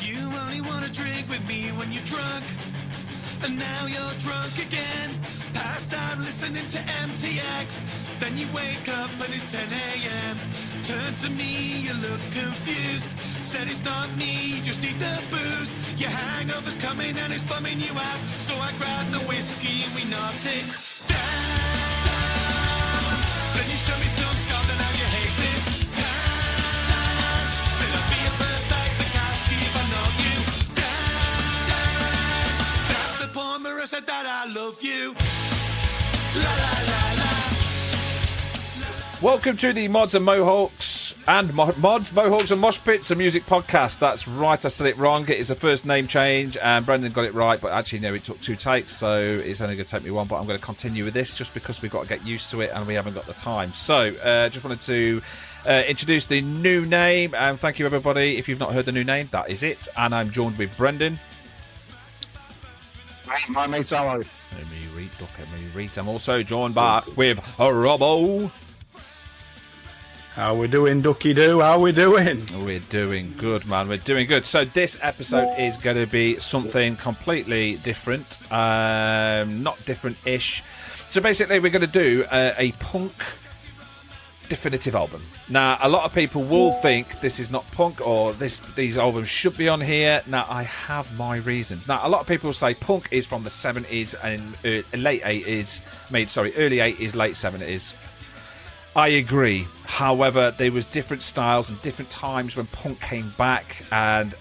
You only want to drink with me when you're drunk, and now you're drunk again. Passed out listening to MTX, then you wake up and it's 10 a.m. Turn to me, you look confused. Said it's not me, you just need the booze. Your hangover's coming and it's bumming you out, so I grabbed the whiskey and we knocked it down. Then you show me some scars and now you hate this town. Said I'll be a perfect Bukowski if I knock you down. That's the point where I said that I love you. La la la la. Welcome to the Mods and Mohawks and Mods, Mohawks and Mosh Pits, a music podcast. That's right, I said it wrong. It is a first name change, and Brendan got it right, but actually, no, it took 2 takes, so it's only going to take me 1. But I'm going to continue with this just because we've got to get used to it and we haven't got the time. So, just wanted to introduce the new name, and thank you, everybody. If you've not heard the new name, that is it. And I'm joined with Brendan. My mate, hello. Let me read. I'm also joined back with Robbo. How we doing, Ducky Doo? How we doing? We're doing good, man. We're doing good. So this episode is going to be something completely different. Not different-ish. So basically, we're going to do a punk definitive album. Now, a lot of people will think this is not punk or these albums should be on here. Now, I have my reasons. Now, a lot of people say punk is from the 70s and late 80s. Early 80s, late 70s. I agree. However, there was different styles and different times when punk came back, and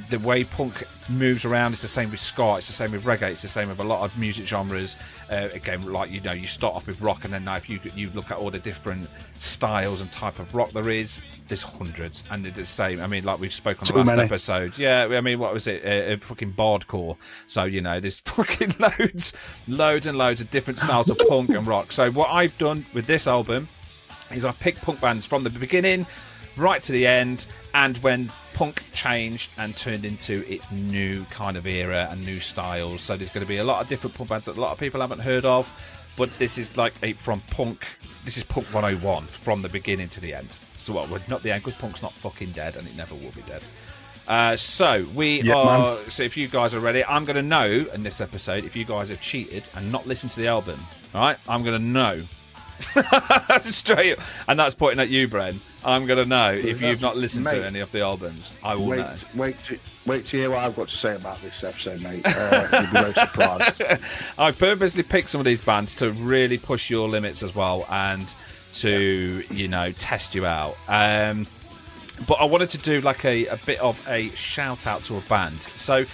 the way punk moves around is the same with ska, it's the same with reggae, it's the same with a lot of music genres. Again, like, you know, you start off with rock, and then now if you look at all the different styles and type of rock there's hundreds, and it's the same. I mean, like we've spoken on the last episode. Yeah, I mean, what was it? Fucking bardcore. So, you know, there's fucking loads and loads of different styles of punk and rock. So what I've done with this album is I've picked punk bands from the beginning right to the end, and when punk changed and turned into its new kind of era and new styles. So there's going to be a lot of different punk bands that a lot of people haven't heard of, but this is like Punk 101 from the beginning to the end. So what, not the end, because punk's not fucking dead, and it never will be dead. So if you guys are ready, I'm going to know in this episode if you guys have cheated and not listened to the album. All right, I'm going to know. Straight up. And that's pointing at you, Bren. I'm going to know if you've not listened to any of the albums. I will know. Wait to hear what I've got to say about this episode, mate. You'll be very surprised. I've purposely picked some of these bands to really push your limits as well, and to, you know, test you out. But I wanted to do like a bit of a shout out to a band. So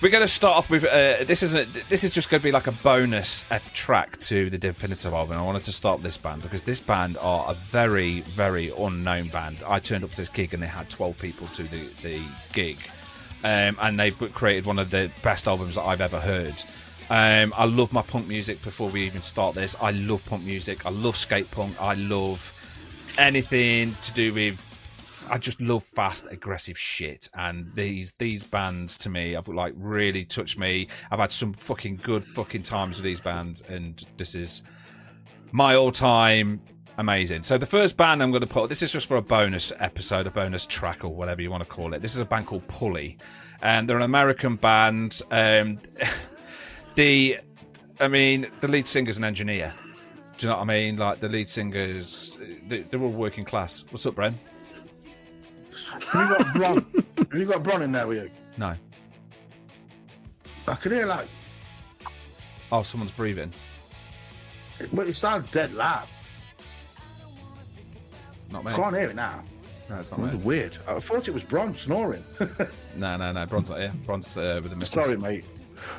we're going to start off with this is just going to be like a bonus track to the definitive album. I wanted to start with this band because this band are a very, very unknown band. I turned up to this gig and they had 12 people to the gig, and they created one of the best albums that I've ever heard. I love my punk music. Before we even start this, I love punk music. I love skate punk. I love anything to do with, I just love fast, aggressive shit, and these bands to me have like really touched me. I've had some fucking good fucking times with these bands, and this is my all-time amazing. So the first band I'm going to put, this is just for a bonus episode, a bonus track, or whatever you want to call it. This is a band called Pulley, and they're an American band. The lead singer's an engineer. Do you know what I mean? Like, the lead singers, they're all working class. What's up, Bren? Have you got Bron in there with you? No. I can hear like... Oh, someone's breathing. Well, it sounds dead loud. Not me. I can't hear it now. No, it's not me. It's weird. I thought it was Bron snoring. No. Bron's not here. Bron's with the missus. Sorry, mate.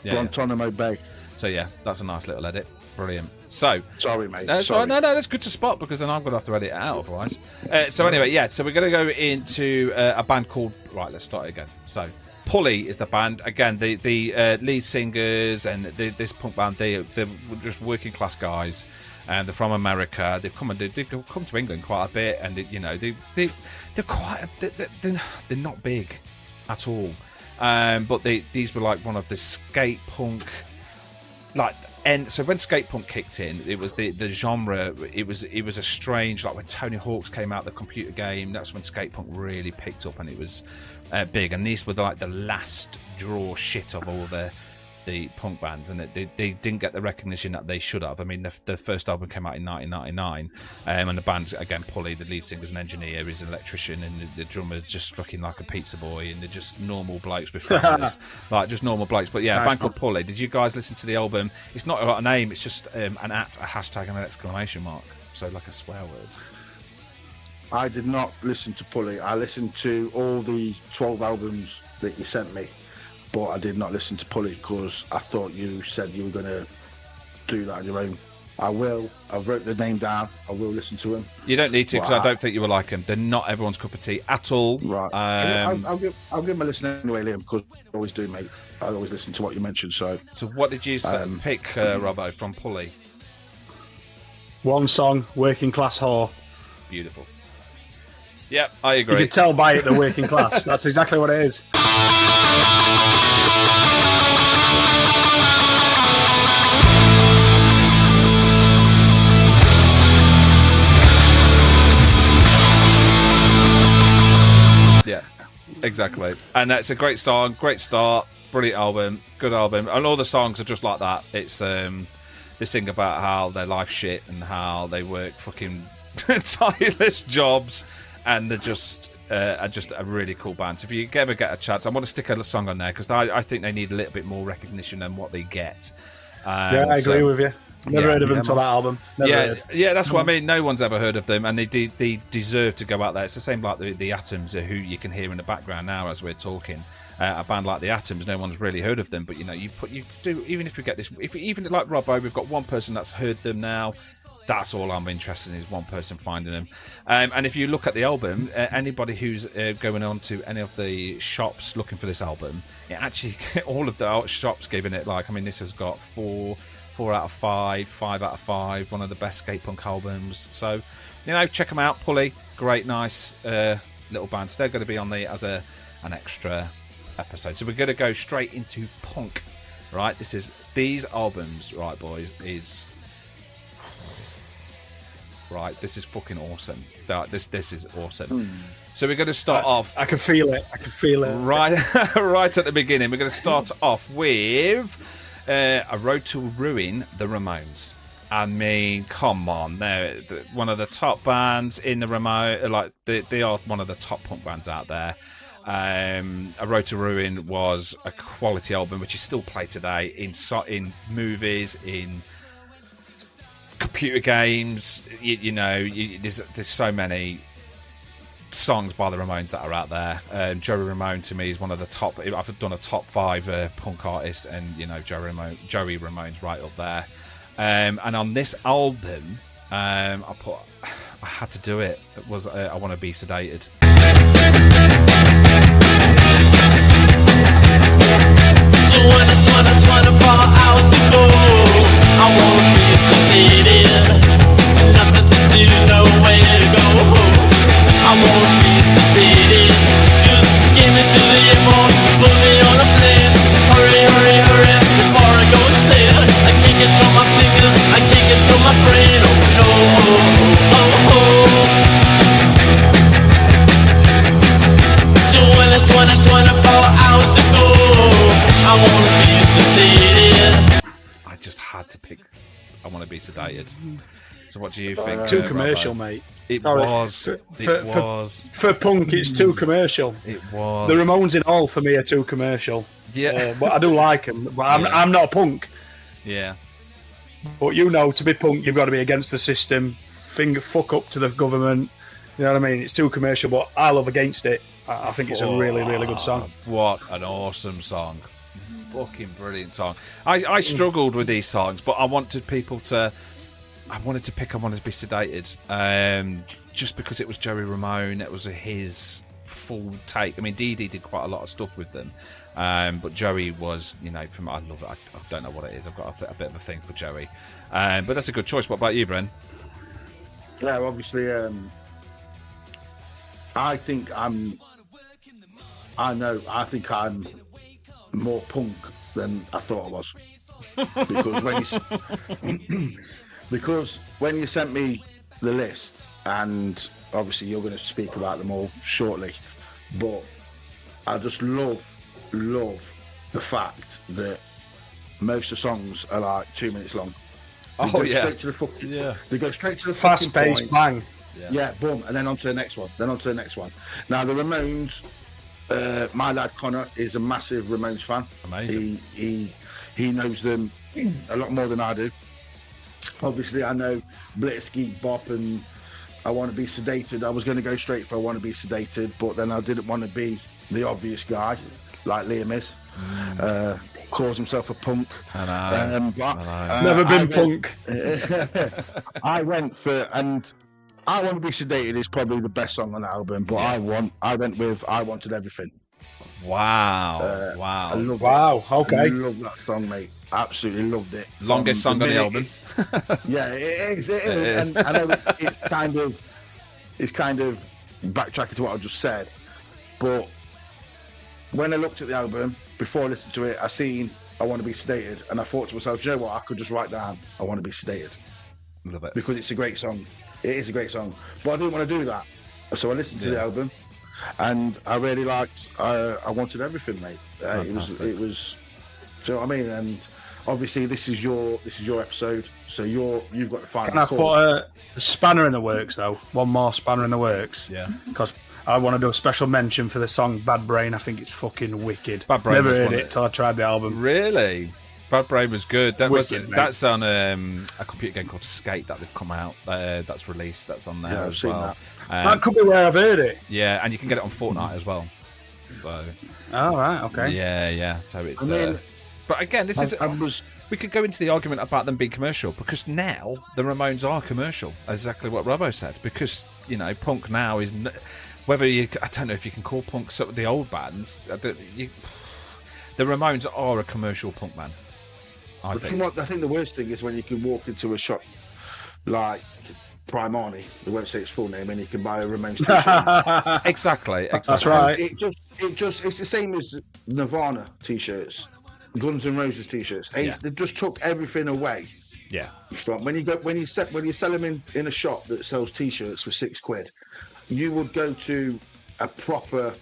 Yeah, Brontonomo Bay. So, yeah, that's a nice little edit. Brilliant. So, sorry, mate. No, sorry. No, that's good to spot, because then I'm going to have to edit it out otherwise. Anyway, yeah. So we're going to go into a band called. Right, let's start again. So, Pulley is the band. Again, the lead singers and this punk band. They're just working class guys, and they're from America. They've come to England quite a bit, and they're not big at all. But these were like one of the skate punk, like, And so when skate punk kicked in, it was the genre. It was a strange, like when Tony Hawk's came out, the computer game. That's when skate punk really picked up, and it was big. And these were like the last draw shit of all the punk bands, and they didn't get the recognition that they should have. I mean, the first album came out in 1999, and the band, again, Pulley, the lead singer's an engineer, is an electrician, and the drummer's just fucking like a pizza boy, and they're just normal blokes with families, like just normal blokes. But yeah, a band called Pulley. Did you guys listen to the album? It's not got a name, it's just an at, a hashtag, and an exclamation mark, so like a swear word. I did not listen to Pulley. I listened to all the 12 albums that you sent me, but I did not listen to Pulley because I thought you said you were going to do that on your own. I will. I wrote the name down. I will listen to him. You don't need to, because I don't think you will like them. They're not everyone's cup of tea at all. Right. I'll give them a listen anyway, Liam, because I always do, mate. I always listen to what you mentioned. So what did you pick, Robbo, from Pulley? One song, Working Class Whore. Beautiful. Yep, I agree. You can tell by it the working class. That's exactly what it is. Yeah, exactly. And that's a great song, great start, brilliant album, good album. And all the songs are just like that. It's they sing about how their life's shit and how they work fucking tireless jobs, and they're just a really cool band. So if you ever get a chance, I want to stick a song on there because I think they need a little bit more recognition than what they get. Yeah, I agree with you. Never heard of them until that album. Yeah, that's what I mean. No one's ever heard of them, and they deserve to go out there. It's the same like the Atoms, who you can hear in the background now as we're talking. A band like the Atoms, no one's really heard of them, but you do. Even if we get this, even like Robbo, we've got one person that's heard them now. That's all I'm interested in, is one person finding them. And if you look at the album, anybody who's going on to any of the shops looking for this album, it actually, all of the shops giving it, like, I mean, this has got 4 out of 5, 5 out of 5, one of the best skate punk albums. So, check them out. Pulley, great, nice little bands. They're going to be on as an extra episode. So we're going to go straight into punk, right? These albums, right, boys, is... Right, this is fucking awesome. This is awesome. So we're going to start off. I can feel it. Right, right at the beginning. We're going to start off with A Road to Ruin, the Ramones. I mean, come on, they're one of the top bands in the Ramones. Like they are one of the top punk bands out there. A Road to Ruin was a quality album, which is still played today in movies, in computer games. There's so many songs by the Ramones that are out there. Joey Ramone to me is one of the top. I've done a top 5 punk artists, and Joey Ramone's right up there. And on this album, I had to do it. It was I Want to Be Sedated. 24 hours to go. I wanna be sedated. Nothing to do, nowhere to go. I wanna be sedated. Just give me to the airport, put me on a plane. Hurry, hurry, hurry, before I go insane. I can't control my fingers, I can't control my brain. Oh no, oh, oh, oh. 24 hours to go. I wanna be sedated. I just had to pick I Want to Be Sedated. So what do you think? Too commercial, mate. It was. For punk, it's too commercial. It was. The Ramones in all, for me, are too commercial. Yeah. But I do like them. But I'm not a punk. Yeah. But to be punk, you've got to be against the system. Fuck up to the government. You know what I mean? It's too commercial, but I love Against It. I think it's a really, really good song. What an awesome song. Fucking brilliant song. I struggled with these songs, but I wanted to pick I Want to Be Sedated, just because it was Joey Ramone. It was his full take. I mean, Dee Dee did quite a lot of stuff with them, but Joey was, I love it. I don't know what it is. I've got a bit of a thing for Joey, but that's a good choice. What about you, Bren? Yeah, obviously, I think I'm more punk than I thought I was. because when you sent me the list, and obviously you're going to speak about them all shortly, but I just love the fact that most of the songs are like 2 minutes long. They go straight to the fucking, they go straight to the fast-paced bang. Yeah, boom, and then on to the next one, Now, the Ramones, my lad Connor is a massive Ramones fan. Amazing. He knows them a lot more than I do. Obviously, I know Blitzkrieg Bop and I Want to Be Sedated. I was going to go straight for I Want to Be Sedated, but then I didn't want to be the obvious guy, like Liam is. Calls himself a punk. I know. Never been punk. I went for, and I Want to Be Sedated is probably the best song on the album, but I went with I Wanted Everything. Wow. I love Wow, okay. I love that song, mate. Absolutely loved it. Longest song on the album. Yeah, it is. And I know it's kind of backtracking to what I just said, but when I looked at the album, before I listened to it, I seen I Want to Be Sedated, and I thought to myself, you know what, I could just write down I Want to Be Sedated. Love it. Because it's a great song. It is a great song. But I didn't want to do that. So I listened to the album, and I really liked I Wanted Everything, mate. Fantastic. It was, do you know what I mean? And obviously this is your episode, so you've got the final Can I call. put a spanner in the works, though? One more spanner in the works. Yeah. Because I want to do a special mention for the song Bad Brain. I think it's fucking wicked. Bad Brain Never was heard one it till I tried the album. Really? Bad Brain was good. Wicked, mate. That's on a computer game called Skate that they've come out. That's released. That's on there Yeah, I've as seen well. That could be where I've heard it. Yeah, and you can get it on Fortnite as well. So. Oh, right, okay. Yeah. So it's. I mean, but again, this is. We could go into the argument about them being commercial, because now the Ramones are commercial. Exactly what Robbo said. Because punk now is. Whether I don't know if you can call punk some of the old bands. The Ramones are a commercial punk band. I think the worst thing is when you can walk into a shop like Primani, they won't say its full name, and you can buy a Ramones t-shirt. Exactly. That's right. It's the same as Nirvana t-shirts, Guns N' Roses t-shirts. They just took everything away. Yeah. From when you sell them in a shop that sells t-shirts for £6, you would go to a proper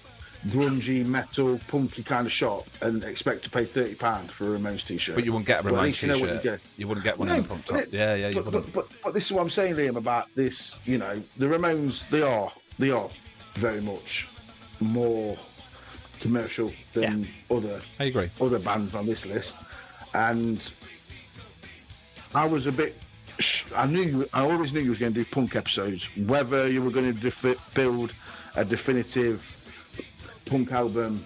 grungy, metal, punky kind of shop and expect to pay £30 for a Ramones t-shirt. But you wouldn't get a Ramones t-shirt. You wouldn't get one in the punk top. Yeah, you wouldn't. But this is what I'm saying, Liam, about this. The Ramones, they are very much more commercial than I agree. other bands on this list. And I was a bit. I always knew you was going to do punk episodes. Whether you were going to build a definitive punk album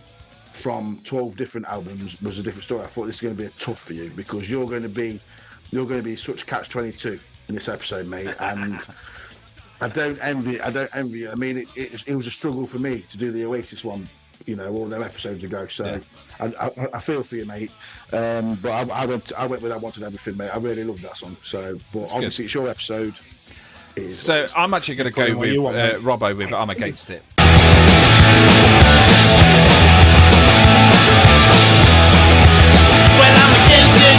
from 12 different albums was a different story. I thought this was going to be tough for you, because you're going to be such catch-22 in this episode, mate. And I don't envy you. I mean, it was a struggle for me to do the Oasis one, all them episodes ago. So I feel for you, mate. But I went with I Wanted Everything, mate. I really loved that song. So, but it's obviously good. It's your episode. So I'm actually going to go with Robbo with I'm Against It. Well, I'm against it.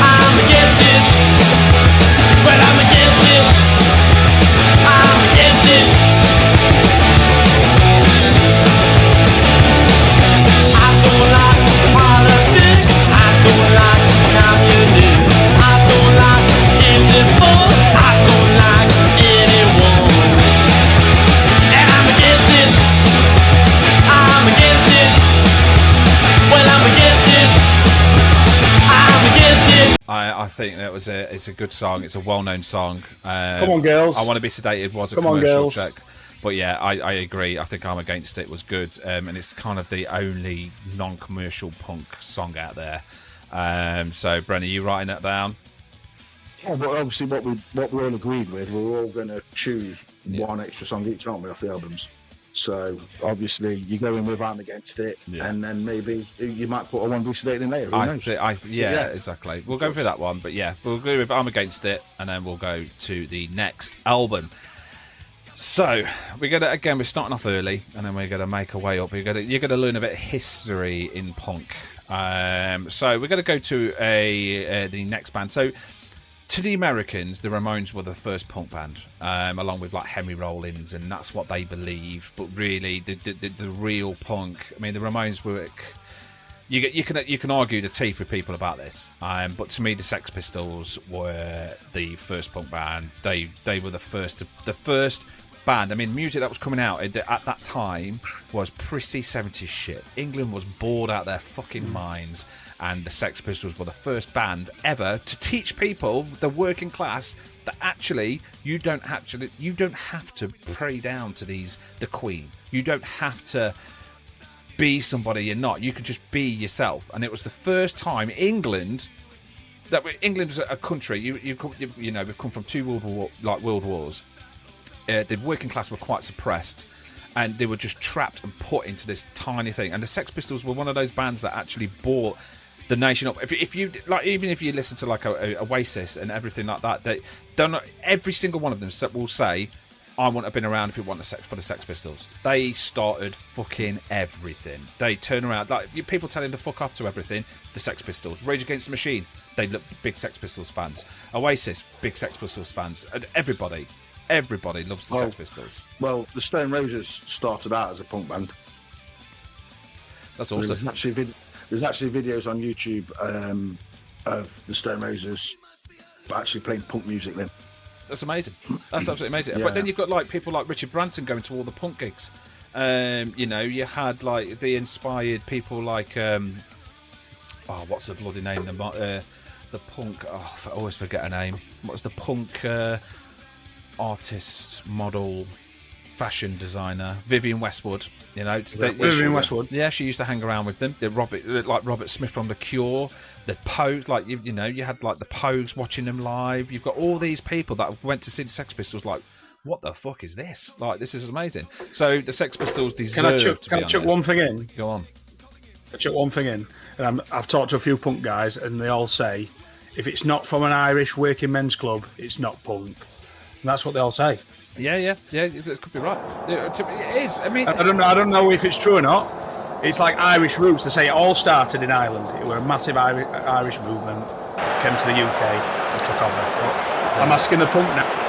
I'm against it. Well, I'm against it. I'm against it. I don't like politics. I don't like communists. I don't like games and fun. I don't like anyone. And I'm against it. I'm against it. Well, I'm against it. I'm against it. I think that it's a good song. It's a well-known song. Come on, girls. I Want to Be Sedated was a Come on, commercial girls. check. But yeah, I agree. I think I'm Against It was good. And it's kind of the only non-commercial punk song out there. So, Brennan, are you writing that down? Yeah, but obviously what we all agreed with, we're all going to choose one extra song each, aren't we, off the albums? So obviously you go in with I'm Against It, and then maybe you might put a one Sedated in later. Who knows? Yeah, exactly. We'll go for that one, but yeah, we'll go with I'm Against It, and then we'll go to the next album. So we're starting off early, and then we're gonna make our way up. You're gonna learn a bit of history in punk. So we're going to go to the next band. So to the Americans, the Ramones were the first punk band, along with like Henry Rollins, and that's what they believe. But really, the real punk. I mean, the Ramones were. You can argue the teeth with people about this, but to me, the Sex Pistols were the first punk band. They were the first band. I mean, music that was coming out at that time was prissy 70s shit. England was bored out their fucking minds, and the Sex Pistols were the first band ever to teach people, the working class, that actually you don't have to pray down to the Queen. You don't have to be somebody you're not. You can just be yourself. And it was the first time England was a country. You know, we've come from two world wars. The working class were quite suppressed, and they were just trapped and put into this tiny thing. And the Sex Pistols were one of those bands that actually brought the nation up. If you like, even if you listen to like a Oasis and everything like that, they don't. Every single one of them will say, "I wouldn't have been around if it wasn't for the Sex Pistols." They started fucking everything. They turn around like people telling to fuck off to everything. The Sex Pistols, Rage Against the Machine, they look big Sex Pistols fans. Oasis, big Sex Pistols fans. And everybody loves the Sex Pistols. Well, the Stone Roses started out as a punk band. That's awesome. There's actually videos on YouTube of the Stone Roses actually playing punk music then. That's amazing. That's absolutely amazing. Yeah. But then you've got like people like Richard Branson going to all the punk gigs. You know, you had like the inspired people like what's the bloody name? The punk. Oh, I always forget her name. What was the punk artist, model, fashion designer? Vivienne Westwood. You know, Vivienne Westwood. Yeah, she used to hang around with them. Robert Smith from The Cure. The Pogues, like you know, you had like the Pogues watching them live. You've got all these people that went to see the Sex Pistols. Like, what the fuck is this? Like, this is amazing. So the Sex Pistols deserve Can I chuck one thing in? Go on. I chuck one thing in, and I've talked to a few punk guys, and they all say, if it's not from an Irish working men's club, it's not punk. And that's what they all say. Yeah, it could be right. It is. I mean, I don't know if it's true or not. It's like Irish roots. They say it all started in Ireland. It was a massive Irish movement. It came to the UK and took over. I'm asking the punk now.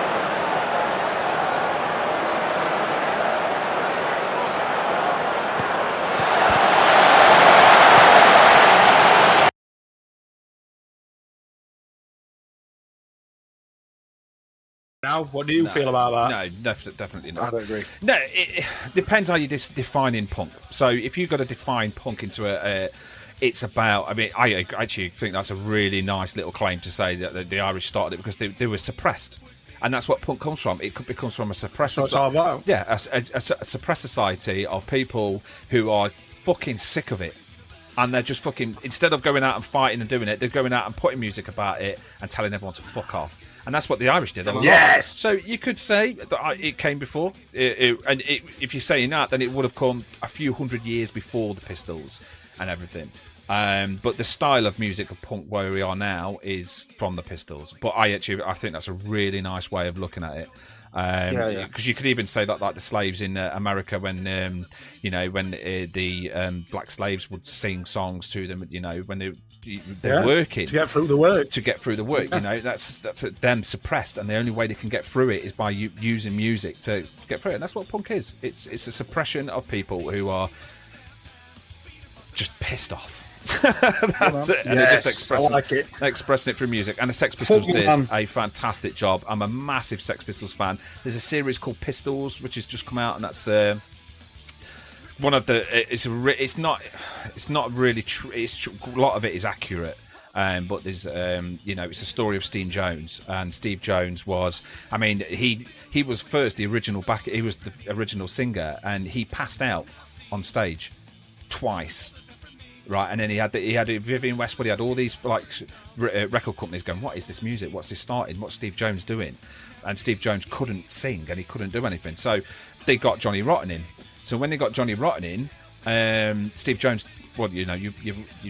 Now, what do you feel about that? No, definitely not. I don't agree. No, it depends how you define punk. So if you've got to define punk into it's about. I mean, I actually think that's a really nice little claim to say that the Irish started it because they were suppressed, and that's what punk comes from. It comes from a suppressed. That's all about. Yeah, a suppressed society of people who are fucking sick of it. And they're just fucking, instead of going out and fighting and doing it, they're going out and putting music about it and telling everyone to fuck off. And that's what the Irish did. Yes! So you could say that it came before. If you're saying that, then it would have come a few hundred years before the Pistols and everything. But the style of music of punk where we are now is from the Pistols. But I think that's a really nice way of looking at it. Because you could even say that like the slaves in America when the black slaves would sing songs to them, you know, when they're working to get through the work. You know, that's them suppressed, and the only way they can get through it is by using music to get through it. And that's what punk is. It's a suppression of people who are just pissed off. That's it. And they're just expressing it through music. And the Sex Pistols did a fantastic job. I'm a massive Sex Pistols fan. There's a series called Pistols, which has just come out, and that's one of the. It's not really true. A lot of it is accurate. But there's, it's a story of Steve Jones, and Steve Jones was, I mean, he was first he was the original singer, and he passed out on stage twice. Right, and then he had Vivienne Westwood. He had all these like record companies going, "What is this music? What's this starting? What's Steve Jones doing?" And Steve Jones couldn't sing and he couldn't do anything. So they got Johnny Rotten in. So when they got Johnny Rotten in, Steve Jones, you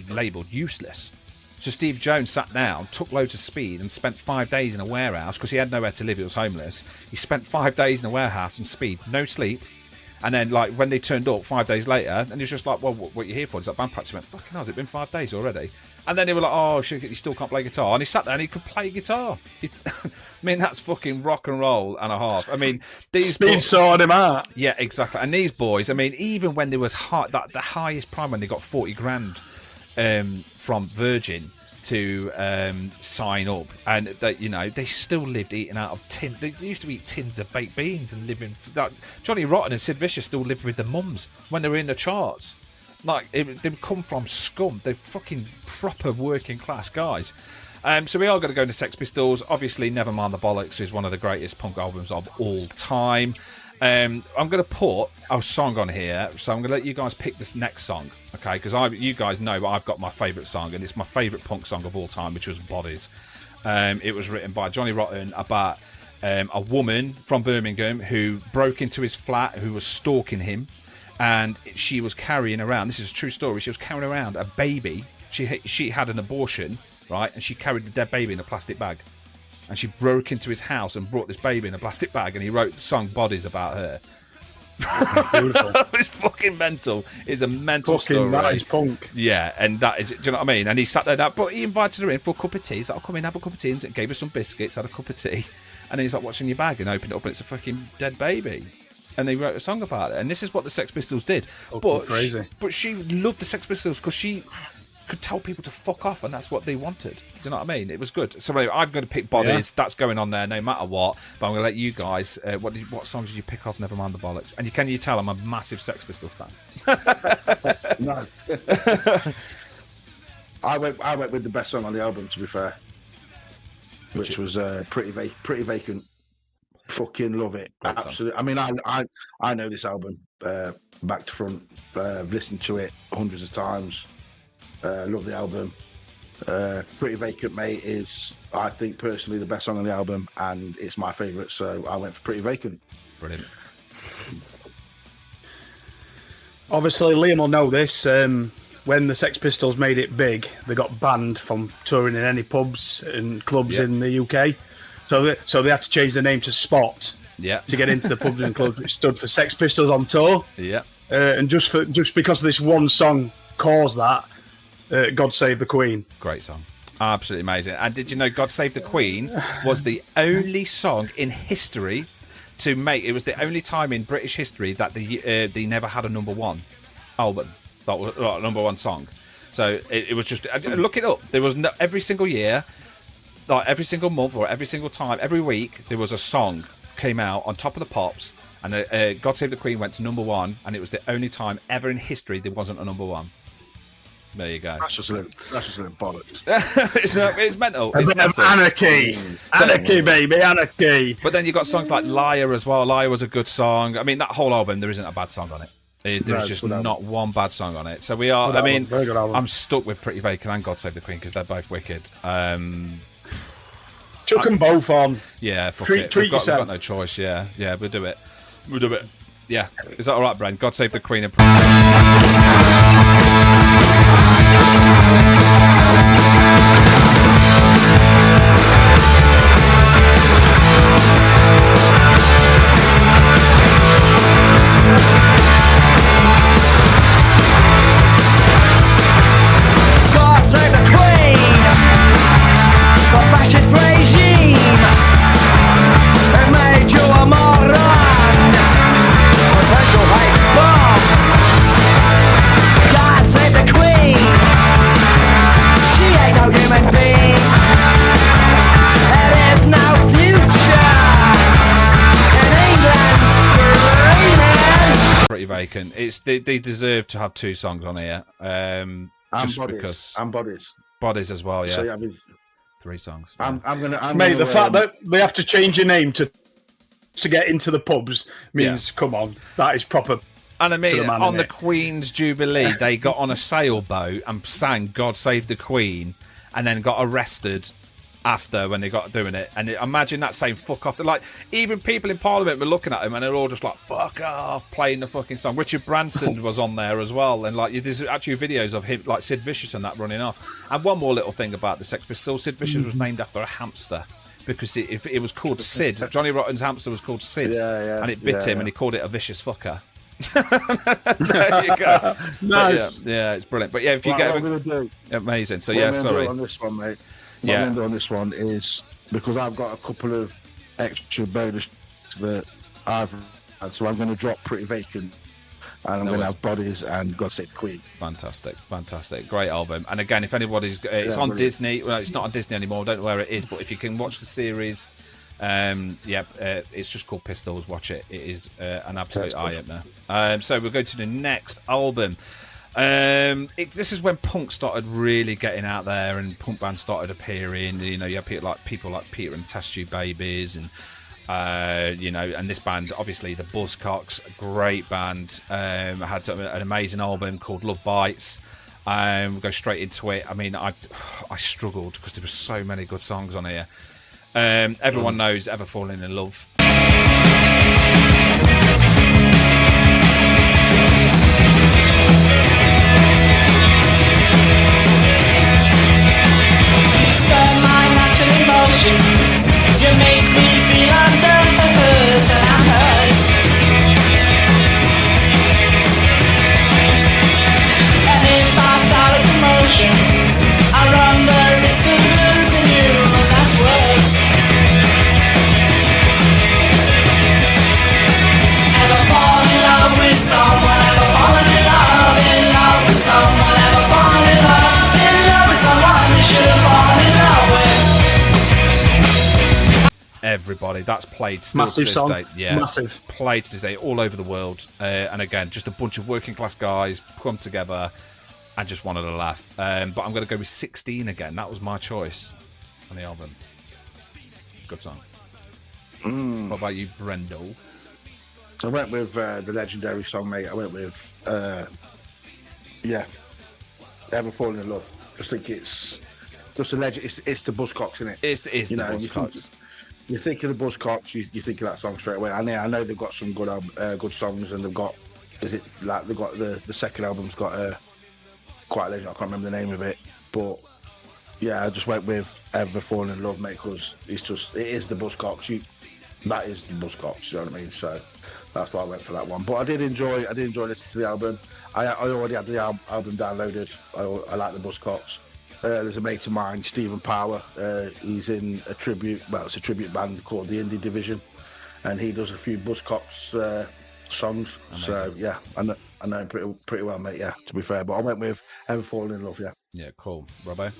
labelled useless. So Steve Jones sat down, took loads of speed, and spent 5 days in a warehouse because he had nowhere to live. He was homeless. He spent 5 days in a warehouse on speed, no sleep. And then, like, when they turned up 5 days later, and he was just like, well, what are you here for? He's like, band practice. I went, fucking hell, has it been 5 days already? And then they were like, oh, shit, you still can't play guitar. And he sat there and he could play guitar. I mean, that's fucking rock and roll and a half. I mean, these Speed sorted him out. Yeah, exactly. And these boys, I mean, even when there was the highest prime when they got 40 grand from Virgin to sign up, and they, you know, they still lived eating out of tin. They used to eat tins of baked beans and live in. Like, Johnny Rotten and Sid Vicious still lived with their mums when they were in the charts. Like, they come from scum. They're fucking proper working class guys. So we are going to go into Sex Pistols. Obviously, Nevermind the Bollocks is one of the greatest punk albums of all time. I'm going to put a song on here, so I'm going to let you guys pick this next song, okay? Because you guys know I've got my favourite song, and it's my favourite punk song of all time, which was Bodies. It was written by Johnny Rotten about a woman from Birmingham who broke into his flat, who was stalking him, and she was carrying around, this is a true story, she was carrying around a baby. She had an abortion, right? And she carried the dead baby in a plastic bag. And she broke into his house and brought this baby in a plastic bag, and he wrote the song Bodies about her. Beautiful. It's fucking mental. It's a mental Fucking story. that is punk. Yeah, and that is, do you know what I mean? And he sat there, but he invited her in for a cup of tea. He's like, I'll come in, have a cup of tea, and gave her some biscuits, had a cup of tea. And then he's like, what's in your bag? And opened it up, and it's a fucking dead baby. And they wrote a song about it. And this is what the Sex Pistols did. But crazy. But she loved the Sex Pistols because she could tell people to fuck off, and that's what they wanted. Do you know what I mean? It was good. So anyway, I'm going to pick Bodies. Yeah. That's going on there no matter what. But I'm going to let you guys. What songs did you pick off? Nevermind the Bollocks. And can you tell I'm a massive Sex Pistols fan? No. I went with the best song on the album, to be fair, which was Pretty Vacant. Fucking love it. Great Absolutely. song. I mean, I know this album back to front. Listened to it hundreds of times. Love the album. Pretty Vacant, mate, is, I think, personally the best song on the album, and it's my favourite, so I went for Pretty Vacant. Brilliant. Obviously, Liam will know this. When the Sex Pistols made it big, they got banned from touring in any pubs and clubs in the UK. So they had to change the name to Spot to get into the pubs and clubs, which stood for Sex Pistols on Tour. Yeah. And just because of this one song caused that, God Save the Queen. Great song. Absolutely amazing. And did you know God Save the Queen was the only song in history to make... It was the only time in British history that they never had a number one album. That was a number one song. So it was just... Look it up. There was every single year... Like every single month or every single time, every week, there was a song came out on top of the pops, and God Save the Queen went to number one, and it was the only time ever in history there wasn't a number one. There you go. That's just a little bollocks. it's mental. A It's bit mental. of anarchy. Anarchy, baby, anarchy. But then you got songs like Liar as well. Liar was a good song. I mean, that whole album, there isn't a bad song on it. There's just not one bad song on it. So we are, I mean, I'm stuck with Pretty Vacant and God Save the Queen because they're both wicked. Chuck them both on. Yeah, fuck Treat it. We've yourself. got no choice. Yeah, we'll do it. Yeah. Is that all right, Bren? God Save the Queen and God save the Queen, the fascist regime. It made you a moron, potential hate bomb. God save the Queen, she ain't no human being. There is no future in England's dreaming. Pretty Vacant. They deserve to have two songs on here. Just because And Bodies. Bodies as well. Yeah, So, I mean, 3 songs. Mate, the fact that they have to change your name to get into the pubs means, come on, that is proper. And I to mean, the man, on the innit? Queen's Jubilee, they got on a sailboat and sang God Save the Queen, and then got arrested after when they got doing it. And imagine that saying fuck off. Like, even people in Parliament were looking at him and they're all just like, fuck off, playing the fucking song. Richard Branson was on there as well. And like, there's actually videos of him, like Sid Vicious and that running off. And one more little thing about the Sex Pistols, Sid Vicious was named after a hamster. Because it was called Sid. Johnny Rotten's hamster was called Sid. Yeah, and it bit him yeah. and he called it a vicious fucker. There you go. Nice. But yeah, it's brilliant. But yeah, if you What get I'm going to do. amazing. So What yeah, I'm gonna do sorry. on this one, mate. What Yeah. I'm going to do on this one is because I've got a couple of extra bonus that I've had, so I'm going to drop Pretty Vacant, and I'm going to have Bodies and God Save the Queen. Fantastic, great album. And again, if anybody's, it's on brilliant. Disney. Well, it's not on Disney anymore. I don't know where it is, but if you can watch the series, it's just called Pistols. Watch it. It is an absolute eye opener. So we'll go to the next album. This is when punk started really getting out there, and punk bands started appearing. You know, you have people like Peter and Test Tube Babies, and and this band, obviously the Buzzcocks, a great band, had an amazing album called Love Bites. We'll go straight into it. I mean, I struggled because there were so many good songs on here. Everyone knows Ever Falling in Love. You stir my natural emotions. You make me feel under the hood and I'm hurt. And if I start a commotion, I run the risk of losing you, and that's worse. Ever fall in love with someone? Ever fallen in love with someone? Ever fall in love with someone you should have fallen in love with? Everybody, that's played still Massive to this song. day. Yeah, Massive. played to this day all over the world. And again, just a bunch of working class guys come together and just wanted to laugh. But I'm going to go with 16 again. That was my choice on the album. Good song. What about you, Brendel? I went with the legendary song, mate. I went with, Ever Falling in Love. Just think it's just a legend. It's the Buzzcocks, isn't it? It's the Buzzcocks. You think of the Buzzcocks, you think of that song straight away. I know they've got some good songs, and they've got the second album's got quite a legend. I can't remember the name of it, but yeah, I just went with Ever Falling in Love, mate, because it is the Buzzcocks. That is the Buzzcocks. You know what I mean? So that's why I went for that one. But I did enjoy listening to the album. I already had the album downloaded. I like the Buzzcocks. There's a mate of mine, Stephen Power. He's in a tribute band called the Indie Division, and he does a few Buzzcocks songs. Amazing. So yeah, I know him pretty well, mate. Yeah, to be fair, but I went with Ever Falling in Love. Yeah. Yeah, cool. Robbo?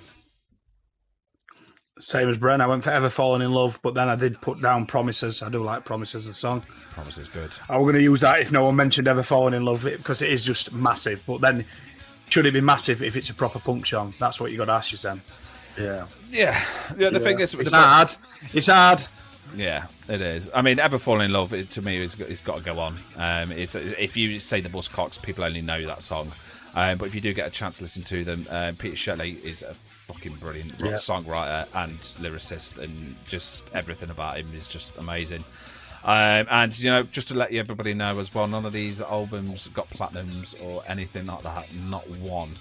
Same as Bren. I went for Ever Fallen in Love, but then I did put down Promises. I do like Promises, the song. Promises good. I was going to use that if no one mentioned Ever Fallen in Love, because it is just massive. But then, should it be massive if it's a proper punk song? That's what you got to ask yourself. Yeah. The thing is, It's hard. It's hard. Yeah, it is. I mean, Ever Falling in Love, to me, it's got to go on. If you say the Buzzcocks, people only know that song. But if you do get a chance to listen to them, Peter Shelley is a fucking brilliant songwriter and lyricist, and just everything about him is just amazing. And just to let everybody know as well, none of these albums got platinums or anything like that. Not one.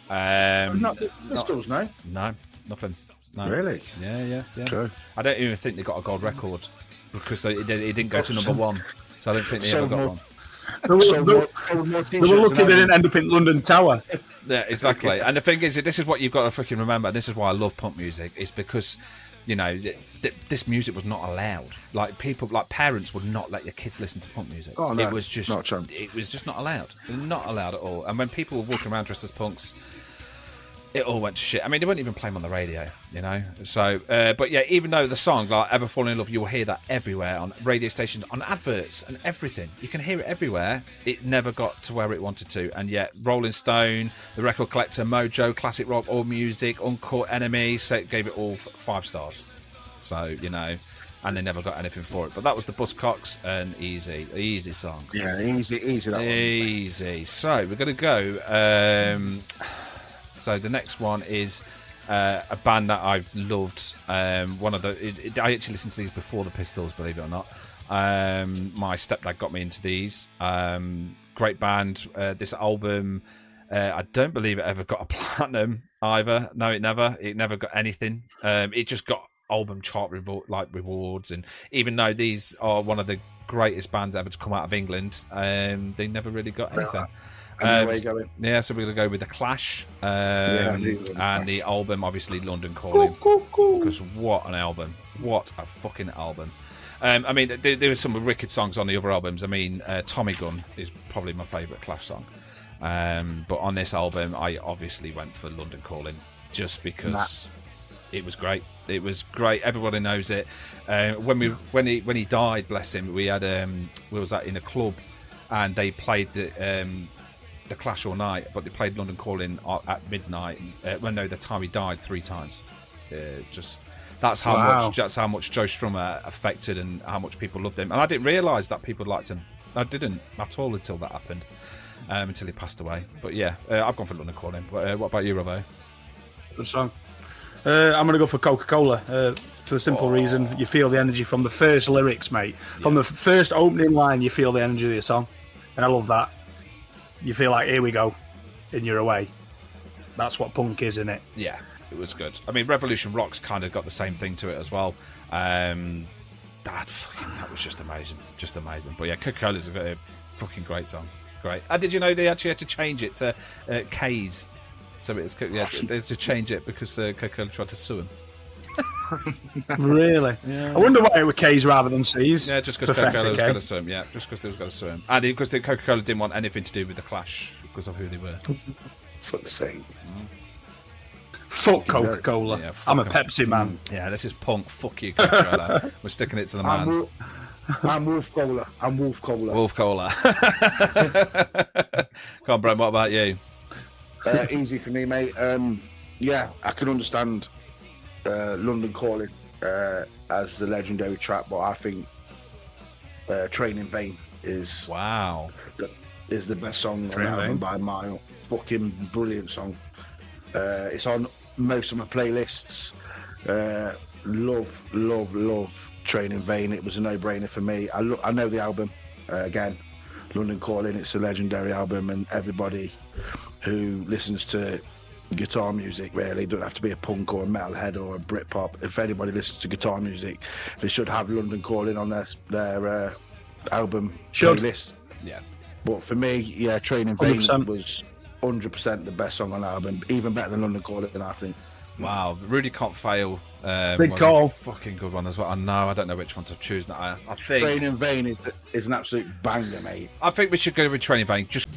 Not the Pistols, no. No, nothing. No. Really? Yeah. Okay. I don't even think they got a gold record because it didn't go to number one. So I don't think they ever got one. They were lucky they didn't end up in London Tower. Yeah, exactly. And the thing is, this is what you've got to fucking remember. And this is why I love punk music. Is because this music was not allowed. Like parents would not let your kids listen to punk music. Oh, no, it was just not a chance. It was just not allowed. Not allowed at all. And when people were walking around dressed as punks, it all went to shit. I mean, they wouldn't even play them on the radio, So, but yeah, even though the song like "Ever Falling in Love," you'll hear that everywhere on radio stations, on adverts, and everything. You can hear it everywhere. It never got to where it wanted to, and yet Rolling Stone, The Record Collector, Mojo, Classic Rock, All Music, Uncut, Enemy, gave it all 5 stars. So and they never got anything for it. But that was the Buzzcocks, and easy song. Yeah, easy. That one. Easy. So we're gonna go. So the next one is a band that I've loved. I actually listened to these before the Pistols, believe it or not. My stepdad got me into these. Great band. This album, I don't believe it ever got a platinum either. No, it never. It never got anything. It just got album chart rewards, and even though these are one of the greatest bands ever to come out of England, they never really got anything. Yeah, so we're going to go with The Clash, and the album, obviously, London Calling, because what an album. What a fucking album. I mean, there were some wicked songs on the other albums. I mean, Tommy Gun is probably my favourite Clash song. But on this album, I obviously went for London Calling, just because it was great. It was great. Everybody knows it. When he died, bless him, we was in a club, and they played the Clash all night, but they played London Calling at midnight. The time he died 3 times. That's how much Joe Strummer affected and how much people loved him. And I didn't realise that people liked him. I didn't at all until that happened, until he passed away. But yeah, I've gone for London Calling. What about you, Robbo? Good song. I'm going to go for Coca-Cola for the simple reason you feel the energy from the first lyrics, mate. From the first opening line, you feel the energy of the song, and I love that. You feel like, here we go, and you're away. That's what punk is, isn't it? Yeah, it was good. I mean, Revolution Rock's kind of got the same thing to it as well. That was just amazing. But yeah, Coca-Cola's a fucking great song. Great. And did you know they actually had to change it to K's? So they had to change it because Coca-Cola tried to sue him. Really? Yeah. I wonder why it were K's rather than C's. Yeah, just because Coca-Cola was going to sue him. Yeah, just because they was going to sue him. And because Coca-Cola didn't want anything to do with the Clash because of who they were. Fuck's sake. Fuck Coca-Cola. Yeah, I'm a Pepsi man. Yeah, this is punk. Fuck you, Coca-Cola. We're sticking it to the man. I'm Wolf Cola. Wolf Cola. Come on, Brent, what about you? Easy for me, mate. Yeah, I can understand London Calling as the legendary track, but I think Train in Vain is the best song on the album by a mile. Fucking brilliant song. It's on most of my playlists. Love Train in Vain. It was a no-brainer for me. I know the album again. London Calling, it's a legendary album, and everybody who listens to guitar music really don't have to be a punk or a metalhead or a Britpop. If anybody listens to guitar music, they should have London Calling on their album playlist. Yeah. But for me, yeah, Train in Vain 100%. Was 100% the best song on the album, even better than London Calling, I think. Wow, Rudy Can't Fail. Big call. A fucking good one as well. I don't know which one to choose now. I think Train in Vain is an absolute banger, mate. I think we should go with Train in Vain. Just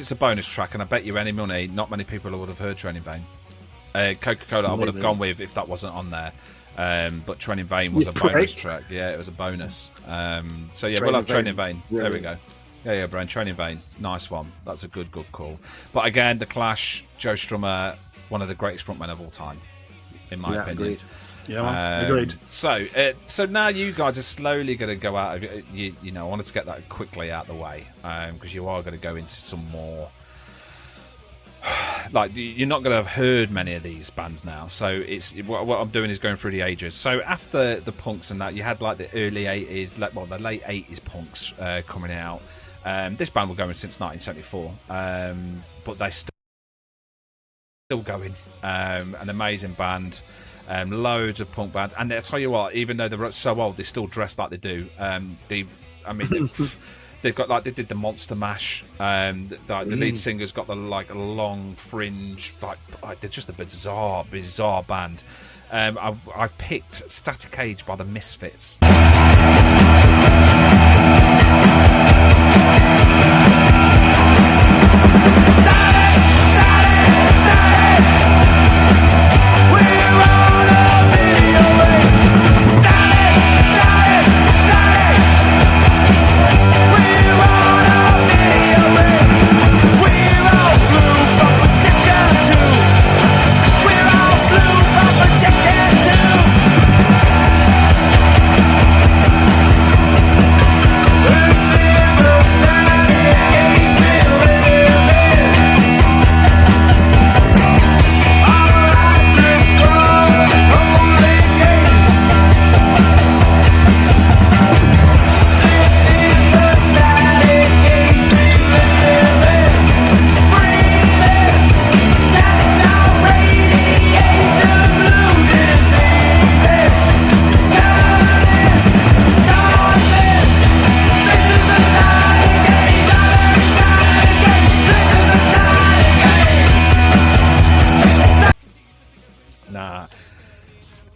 it's a bonus track, and I bet you any money not many people would have heard Train in Vain. Coca-Cola I would have gone with if that wasn't on there, but Train in Vain was a bonus track. Yeah, it was a bonus. So yeah, we'll have Train in Vain. There we go. Yeah, Brian, Train in Vain. Nice one. That's a good call. But again, The Clash, Joe Strummer, one of the greatest frontmen of all time, in my opinion. Agreed. Yeah, agreed. So now you guys are slowly going to go out of you know. I wanted to get that quickly out of the way because you are going to go into some more. Like you're not going to have heard many of these bands now. So it's what I'm doing is going through the ages. So after the punks and that, you had like the early '80s, the late '80s punks coming out. This band were going since 1974, but they still going. An amazing band. Loads of punk bands, and I tell you what, even though they're so old, they still dress like they do. They've got like they did the Monster Mash. The lead singer's got the like a long fringe, like they're just a bizarre band. I've picked Static Age by the Misfits.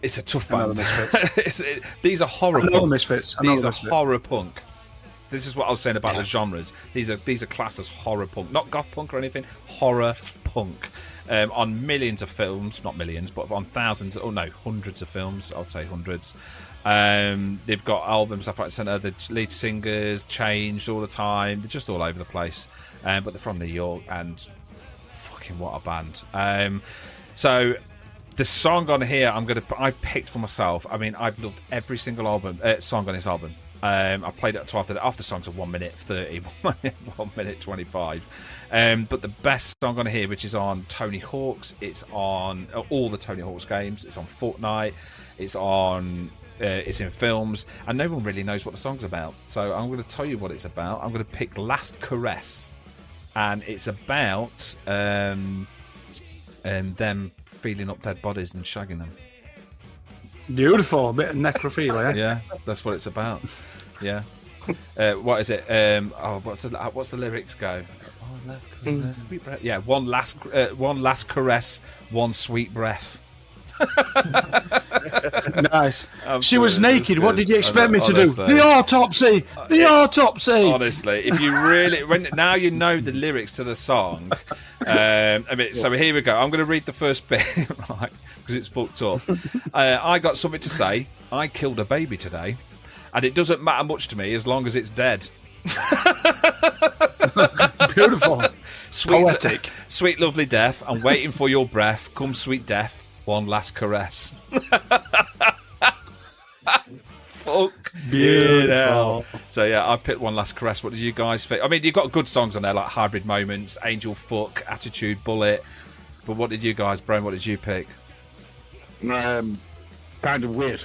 It's a tough I know band. the These are horror I know the punk. Misfits. I know These the are Misfits. horror punk. This is what I was saying about the genres. These are classed as horror punk, not goth punk or anything. Horror punk. On millions of films, not millions, but on thousands, hundreds of films. I'd say hundreds. They've got albums left, right, and centre. The lead singers changed all the time. They're just all over the place. But they're from New York, and fucking what a band. So the song on here, I've picked for myself. I mean, I've loved every single song on this album. I've played it twice. Half the songs are 1 minute 30, 1 minute 25. But the best song on here, which is on Tony Hawk's, it's on all the Tony Hawk's games. It's on Fortnite. It's on. It's in films, and no one really knows what the song's about. So I'm going to tell you what it's about. I'm going to pick "Last Caress," and it's about them feeling up dead bodies and shagging them. Beautiful, a bit of necrophilia. Yeah, that's what it's about. Yeah. What is it? What's the lyrics go? Oh, last caress, sweet breath. Yeah, one last caress, one sweet breath. Nice. Absolutely, She was naked. What did you expect me to do? Honestly. The autopsy. The autopsy. Honestly, if you really, now you know the lyrics to the song. So here we go. I'm going to read the first bit, right? Because it's fucked up. I got something to say. I killed a baby today, and it doesn't matter much to me as long as it's dead. Beautiful. Poetic. Sweet, lovely death. I'm waiting for your breath. Come, sweet death. One last caress. Fuck. Beautiful. So yeah, I picked One Last Caress. What did you guys think? I mean, you've got good songs on there like Hybrid Moments, Angel Fuck, Attitude, Bullet. But what did you guys, Brian? What did you pick? Kind of weird.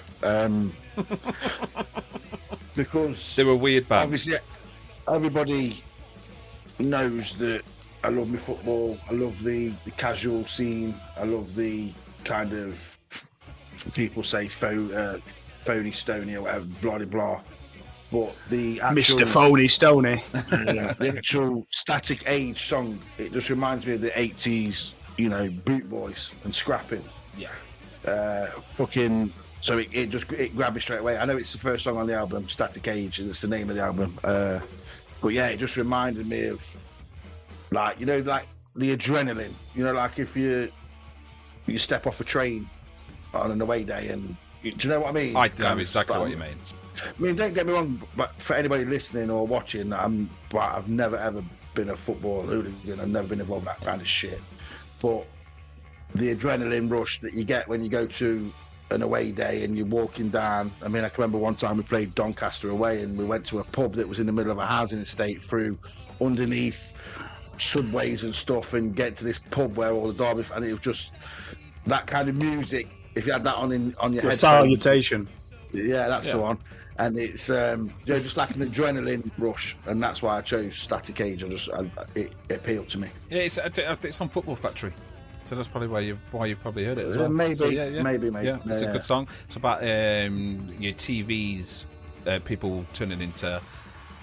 Because They were a weird band. obviously everybody knows that I love my football. I love the casual scene. I love the kind of, people say phony stony or whatever, blah blah blah. But the actual, Mr. Phony Stoney. the actual Static Age song, it just reminds me of the 80s, Boot Boys and Scrapping. Yeah. So it grabbed me straight away. I know it's the first song on the album, Static Age, and it's the name of the album. But yeah, it just reminded me of like the adrenaline. Like if you step off a train on an away day, and do you know what I mean? I know exactly what you mean. I mean, don't get me wrong, but for anybody listening or watching, I've never ever been a football hooligan. I've never been involved in that kind of shit. But the adrenaline rush that you get when you go to an away day and you're walking down. I mean, I can remember one time we played Doncaster away, and we went to a pub that was in the middle of a housing estate through underneath subways and stuff, and get to this pub where all the Derby, and it was just that kind of music. If you had that on your head, Salutation. yeah, that's the one. And it's just like an adrenaline rush, and that's why I chose Static Age. It appealed to me. Yeah, it's on Football Factory, so that's probably why you probably heard it as well. Maybe, So, maybe. Yeah, it's a good song. It's about your TVs, people turning into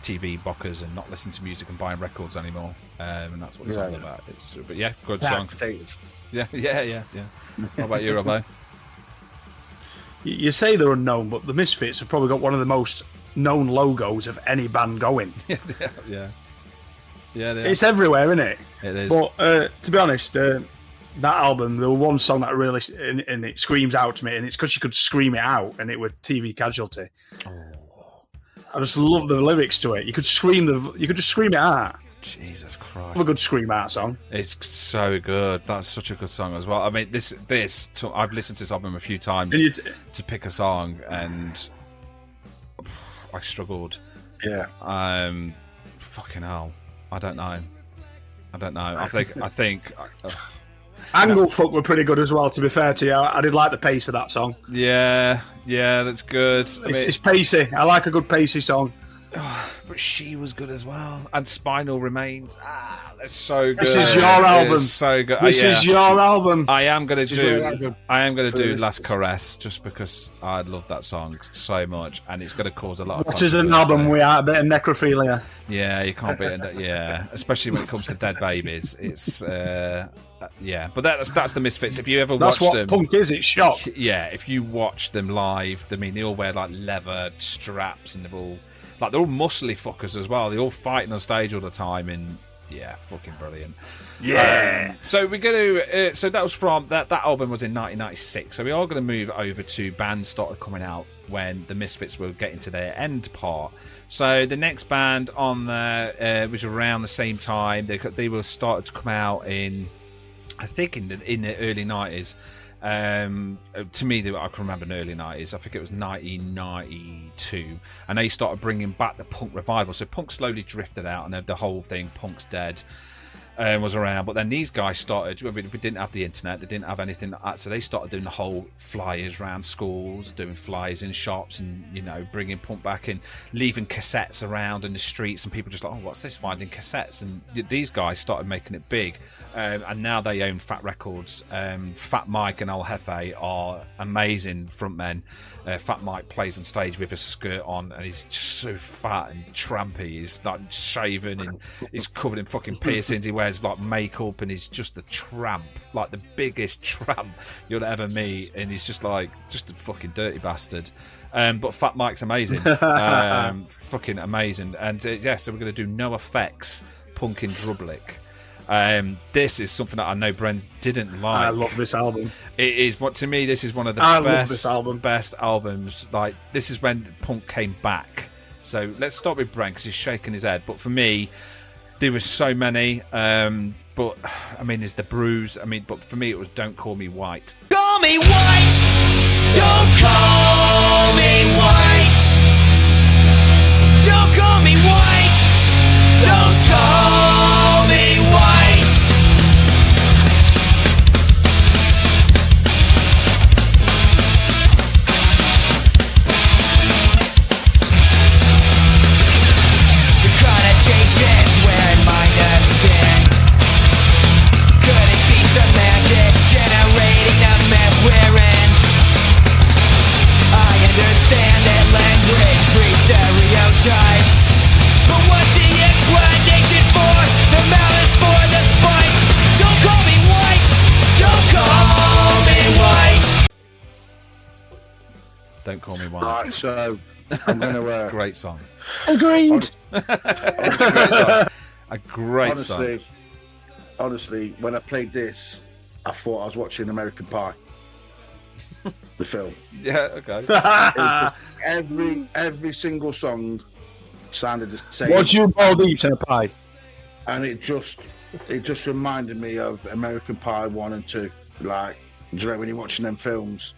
TV bockers and not listening to music and buying records anymore, and that's what it's all about. But yeah, good song. Potatoes. Yeah. What about you, Robbo? You say they're unknown, but the Misfits have probably got one of the most known logos of any band going. Yeah. It's everywhere, isn't it? It is. But to be honest, that album, there was one song that really, and it screams out to me, and it's because you could scream it out, and it was TV Casualty. Oh. I just love the lyrics to it. You could just scream it out. Jesus Christ. Have a good scream out song. It's so good. That's such a good song as well. I mean, I've listened to this album a few times to pick a song, and I struggled. Yeah. Fucking hell. I don't know. I think. Angle Fuck were pretty good as well, to be fair to you. I did like the pace of that song. Yeah, that's good. It's pacey. I like a good pacey song. But She was good as well, and Spinal Remains. That's so good. This is your album. It's so good. This is your album. I am gonna your do. album. I am gonna do Last Caress just because I love that song so much, and it's gonna cause a lot of. What is an album without a bit of necrophilia? Yeah, you can't beat it. Yeah, especially when it comes to dead babies. It's yeah, but that's the Misfits. If you ever That's watched what them, punk is. It's shock. yeah, if you watch them live, I mean, they all wear like leather straps, and they're all muscly fuckers as well. They're all fighting on stage all the time, and yeah, fucking brilliant. Yeah. So we're going to. So that was from that album was in 1996. So we are going to move over to bands started coming out when the Misfits were getting to their end part. So the next band on there was around the same time. They were started to come out in, I think in the early 90s. To me, I can remember in the early 90s. I think it was 1992, and they started bringing back the punk revival. So punk slowly drifted out, and the whole thing, punk's dead, was around. But then these guys started. We didn't have the internet. They didn't have anything like that, so they started doing the whole flyers around schools, doing flyers in shops, and bringing punk back in, leaving cassettes around in the streets, and people just like, oh, what's this? Finding cassettes, and these guys started making it big. And now they own Fat Records. Fat Mike and El Jefe are amazing frontmen. Fat Mike plays on stage with a skirt on, and he's just so fat and trampy. He's like shaven, and he's covered in fucking piercings. He wears like makeup, and he's just a tramp, like the biggest tramp you'll ever meet. And he's just a fucking dirty bastard. But Fat Mike's amazing, fucking amazing. And yeah, so we're gonna do No Effects, Punk in Drublic. This is something that I know Brent didn't like. I love this album. It is to me. This is one of the best albums. Like, this is when punk came back. So let's start with Brent because he's shaking his head. But for me, there was so many. But I mean, there's the Bruise. I mean, but for me, it was Don't Call Me White. Call me white. Don't call me white. Don't call me white. Don't call me white. The chronic changes where mine has been. Could it be some magic generating the mess we're in? I understand that language breeds stereotype, but what's the explanation for the malice for the spite? Don't call me white. Don't call me white. Don't Call Me White. Right, so I'm going to. Great song. Agreed. A great song. Honestly, when I played this, I thought I was watching American Pie, the film. Yeah. Okay. It was just every single song sounded the same. What you boiled each in a pie? And it just reminded me of American Pie 1 and 2. Like, do you know when you're watching them films,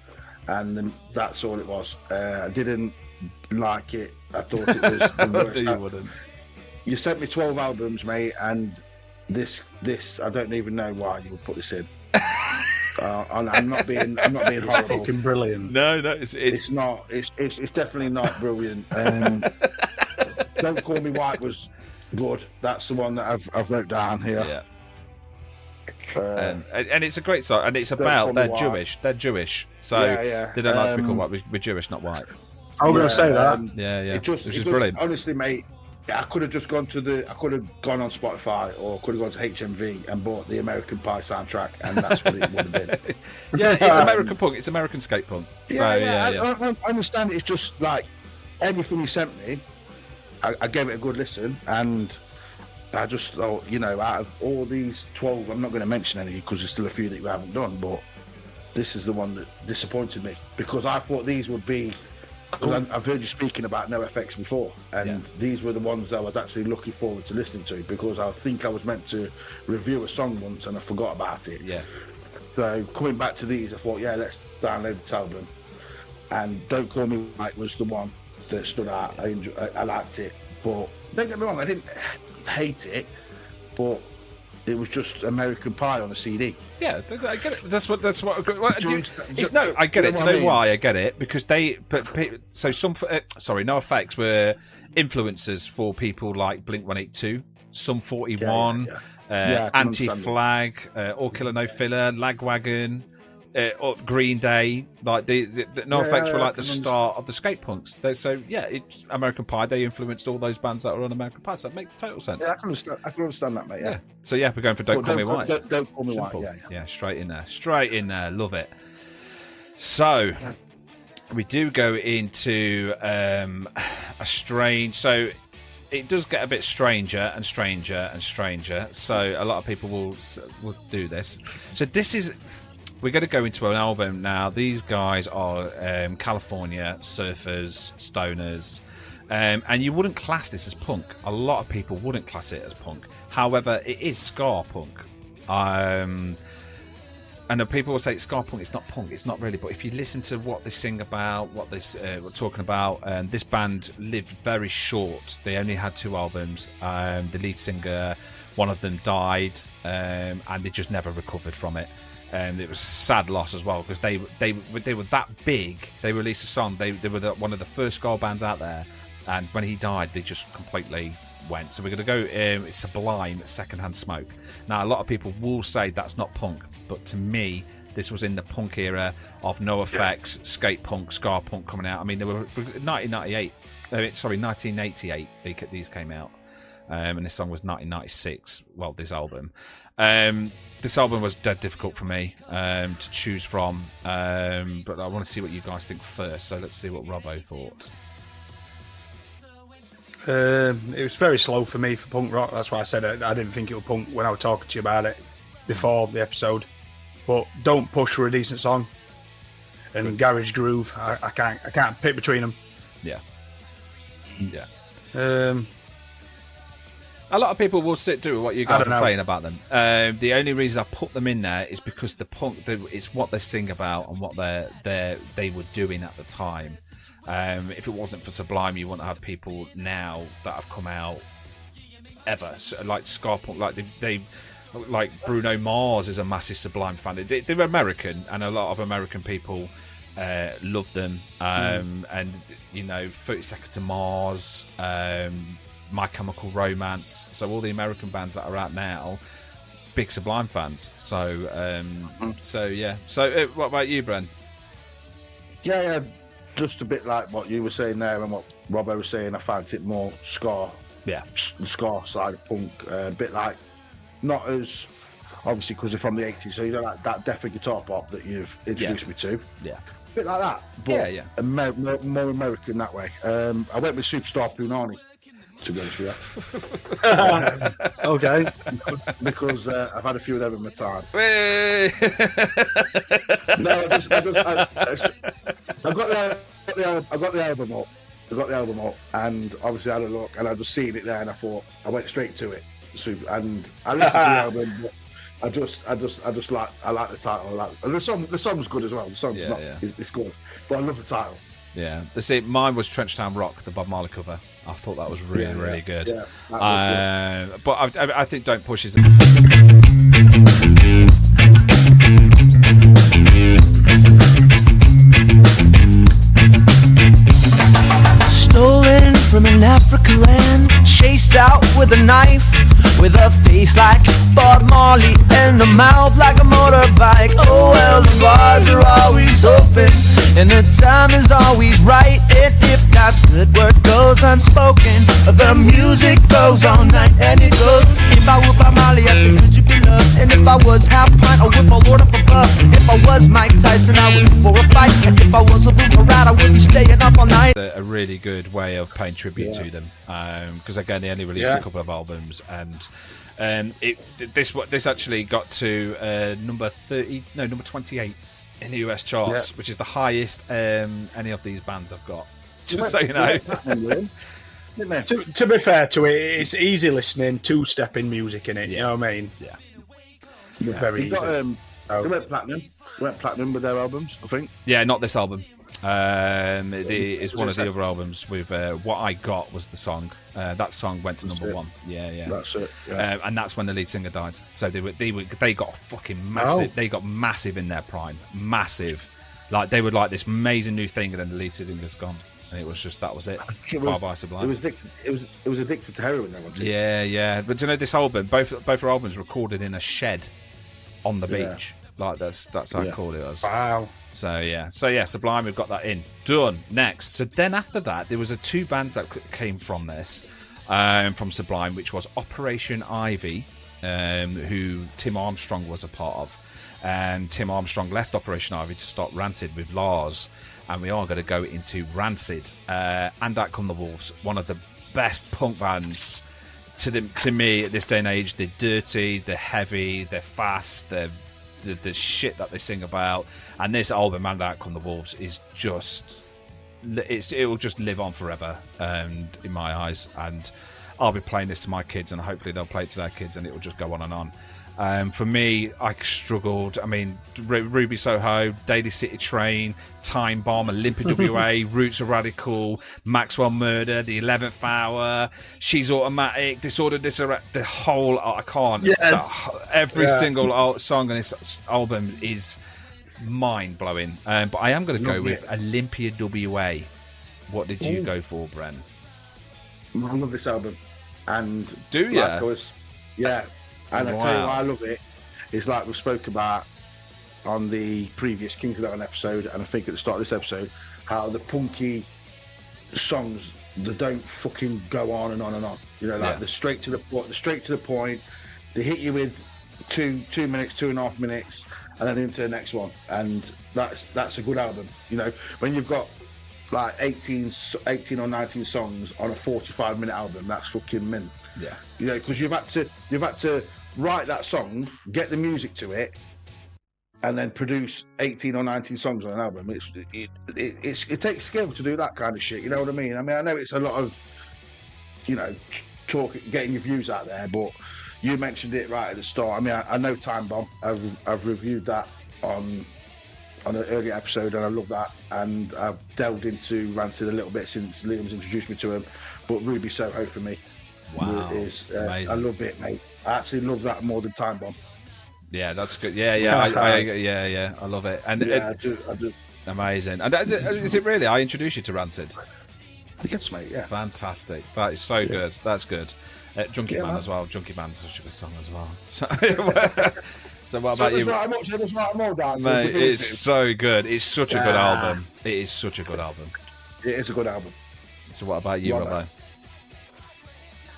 and then that's all it was. I didn't like it. I thought it was the worst. You wouldn't. You sent me 12 albums, mate, and this I don't even know why you would put this in. I'm not being It's horrible. fucking brilliant. No, It's not. It's definitely not brilliant. Don't Call Me White was good. That's the one that I've wrote down here. Yeah. And it's a great song, and it's about they're Jewish, so they don't like to be called white. We're Jewish, not white. I was going to say that. Yeah. Which is brilliant. Honestly, mate, I could have just gone I could have gone on Spotify or could have gone to HMV and bought the American Pie soundtrack, and that's what it would have been. Yeah, it's American punk. It's American skate punk. So I understand. It's just like everything you sent me. I gave it a good listen, and I just thought, out of all these 12, I'm not going to mention any because there's still a few that you haven't done, but this is the one that disappointed me because I thought these would be. Because I've heard you speaking about No Effects before, and these were the ones I was actually looking forward to listening to because I think I was meant to review a song once and I forgot about it. Yeah. So coming back to these, I thought, let's download this album. And Don't Call Me White was the one that stood out. I liked it, but don't get me wrong, I didn't hate it, but it was just American Pie on a CD. Yeah, I get it. That's what. I get it. Do you know why I get it? Because No Effects were influencers for people like Blink 182, Sum 41, I can Anti-Flag, All Killer No Filler, Lagwagon, or Green Day. Like the No Effects were like the start of the skate punks. So it's American Pie. They influenced all those bands that were on American Pie. So that makes total sense. Yeah, I can understand that, mate. Yeah. So we're going for Don't Call Me White. Don't Call Me Simple. White. Yeah. Straight in there. Love it. So we do go into a strange. So it does get a bit stranger and stranger and stranger. So a lot of people will do this. So this is. We're going to go into an album now. These guys are California surfers, stoners, and you wouldn't class this as punk. A lot of people wouldn't class it as punk. However, it is ska punk. And people will say ska punk. It's not punk. It's not really. But if you listen to what they sing about, what they were talking about, this band lived very short. They only had 2 albums. The lead singer, one of them died, and they just never recovered from it. It was a sad loss as well because they were that big. They released a song. They were one of the first ska bands out there, and when he died, they just completely went. So we're going to go Sublime, Secondhand Smoke. Now a lot of people will say that's not punk, but to me, this was in the punk era of No Effects, skate punk, ska punk coming out. I mean, they were 1988. These came out. And this song was 1996. Well, this album. This album was dead difficult for me to choose from. But I want to see what you guys think first. So let's see what Robbo thought. It was very slow for me for punk rock. That's why I said I didn't think it was punk when I was talking to you about it before the episode. But Don't Push were a decent song, and Garage Groove. I can't pick between them. Yeah. A lot of people will do what you guys are saying about them. The only reason I've put them in there is because the punk, it's what they sing about and what they were doing at the time. If it wasn't for Sublime, you wouldn't have people now that have come out ever. So, like ska punk, like they like Bruno Mars is a massive Sublime fan. They're American, and a lot of American people love them. And 30 Seconds to Mars. My Chemical Romance, so all the American bands that are out now, big Sublime fans. So what about you, Bren? Yeah, just a bit like what you were saying there and what Robbo was saying. I found it more ska. Yeah, the ska side of punk, a bit like not as obviously because they're from the 80s, so you know like that Deaf guitar pop that you've introduced me to. Yeah, a bit like that, but more American that way. I went with Superstar Punani, to be honest with you. Okay. Because I've had a few of them in my time. I got the album up. And obviously I had a look, and I just seen it there, and I went straight to it. And I listened to the album, but I like the title. And the song's good as well. The song's it's good, but I love the title. Yeah, mine was Trenchtown Rock, the Bob Marley cover. I thought that was really good. Yeah, good. But I think Don't Push is. Stolen from an African land, chased out with a knife, with a face like Bob Marley and a mouth like a motorbike. Oh well, the bars are always open and the time is always right. And if God's good word goes unspoken, the music goes all night and it goes. If I were Bob Marley, I say, could you be loved? And if I was half pint, I would my Lord up above. If I was Mike Tyson, I would for a fight. And if I was a Boomerang, I would be staying up all night. A really good way of paying tribute to them, because again they only released a couple of albums, and this actually got to number 28 in the US charts, which is the highest any of these bands have got. Just so you know. To be fair to it, it's easy listening, two-stepping music in it. You know what I mean? Yeah. Very easy. They went platinum. With their albums, I think. Yeah, not this album. It's one of the other albums with What I Got was the song. That song went to number 1. Yeah. That's it. Yeah. And that's when the lead singer died. So they got fucking massive. They got massive in their prime. Massive. Like they were like this amazing new thing, and then the lead singer's gone. and it was just that was it. It Bye was, bye it Sublime. was addicted. It was addicted to heroin. That one. Yeah. But do you know this album? Both our albums recorded in a shed on the beach. Like that's how cool it was. Wow. So yeah, Sublime. We've got that in done. Next, so then after that, there was two bands that came from this, from Sublime, which was Operation Ivy, who Tim Armstrong was a part of, and Tim Armstrong left Operation Ivy to start Rancid with Lars, and we are going to go into Rancid, and Out Come the Wolves, one of the best punk bands to me at this day and age. They're dirty, they're heavy, they're fast, they're the shit that they sing about, and this album and Out Come the Wolves is just it will just live on forever, in my eyes, and I'll be playing this to my kids, and hopefully they'll play it to their kids, and it will just go on and on. For me, I struggled. I mean, Ruby Soho, Daily City Train, Time Bomb, Olympia WA, Roots of Radical, Maxwell Murder, The 11th Hour, She's Automatic, Disorder, the whole, I can't. Yes. Every single song on this album is mind-blowing. But I am going to go with Olympia WA. What did you go for, Bren? I love this album. And do you? Yeah. And I tell you why I love it. It's like we spoke about on the previous Kings of That episode, and I think at the start of this episode, how the punky songs, they don't fucking go on and on and on. You know, like they're straight to the point. They hit you with 2 minutes, 2.5 minutes, and then into the next one. And that's a good album. You know, when you've got like 18 or 19 songs on a 45-minute album, that's fucking mint. Yeah. You know, because you've had to write that song, get the music to it, and then produce 18 or 19 songs on an album. It takes skill to do that kind of shit. You know what I mean? I mean, I know it's a lot of, you know, getting your views out there, but you mentioned it right at the start. I mean, I know Time Bomb. I've reviewed that on an earlier episode, and I love that. And I've delved into Rancid a little bit since Liam's introduced me to him. But Ruby Soho for me. Wow, I love it, mate. I actually love that more than Time Bomb. Yeah, that's good. I love it. And I do. Amazing. And is it really? I introduced you to Rancid. Yes, mate. Yeah. Fantastic. That is so good. That's good. Junkie Man as well. Junkie Man's such a good song as well. So what about you? Mate, it's so good. It's such a good album. It is such a good album. It is a good album. So what about you, Robbo?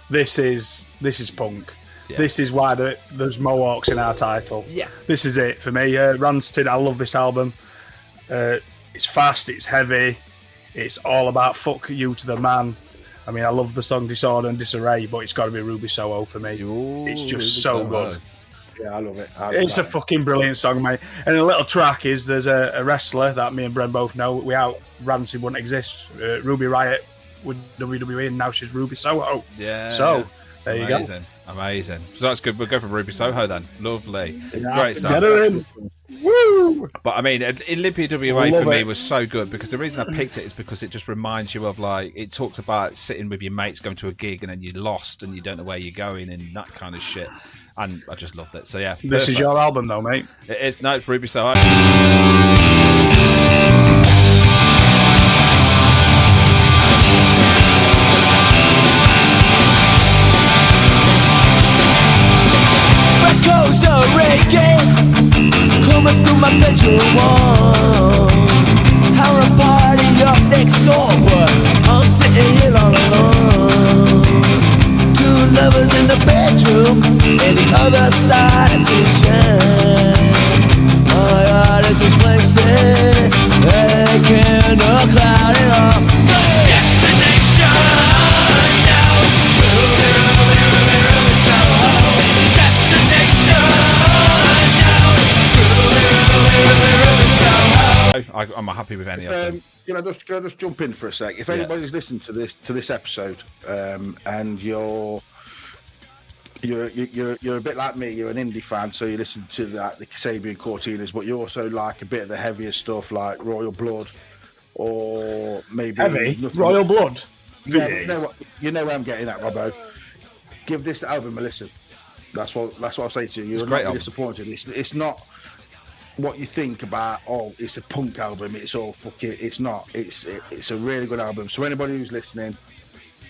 This is punk. Yeah. This is why there's Mohawks in our title. Yeah. This is it for me. Rancid, I love this album. It's fast, it's heavy, it's all about fuck you to the man. I mean, I love the song Disorder and Disarray, but it's got to be Ruby Soho for me. Ooh, it's just so good. Yeah, I love it. It's a fucking brilliant song, mate. And a little track is there's a wrestler that me and Bren both know. Without Rancid wouldn't exist. Ruby Riott with WWE, and now she's Ruby Soho. Yeah. So there you go. Amazing. So that's good. We'll go for Ruby Soho then. Lovely. Yeah, great song. Get her in. Woo! But I mean, Olympia WA for me was so good because the reason I picked it is because it just reminds you of, like, it talks about sitting with your mates going to a gig and then you're lost and you don't know where you're going and that kind of shit. And I just loved it. So yeah. This is your album though, mate. It is. No, it's Ruby Soho. Echoes of reggae coming through my bedroom wall. How a party up next door, but I'm sitting here all alone. Two lovers in the bedroom, and the other started to shine. Oh my God, it's this blank stare, and a candle clouded up. Destination now, Ruby, Ruby, Ruby, Ruby Soho. I'm happy with any of them. Can I just jump in for a sec? If anybody's listened to this episode, and you're a bit like me, you're an indie fan, so you listen to the Kasabian Cortinas, but you also like a bit of the heavier stuff like Royal Blood, or maybe heavy Royal Blood. Yeah, you know where I'm getting at, Robbo. Give this album a listen. That's what I'll say to you. You'll not be disappointed. It's not. what you think about, oh, it's a punk album, it's all fucking, it's not. It's a really good album. So anybody who's listening,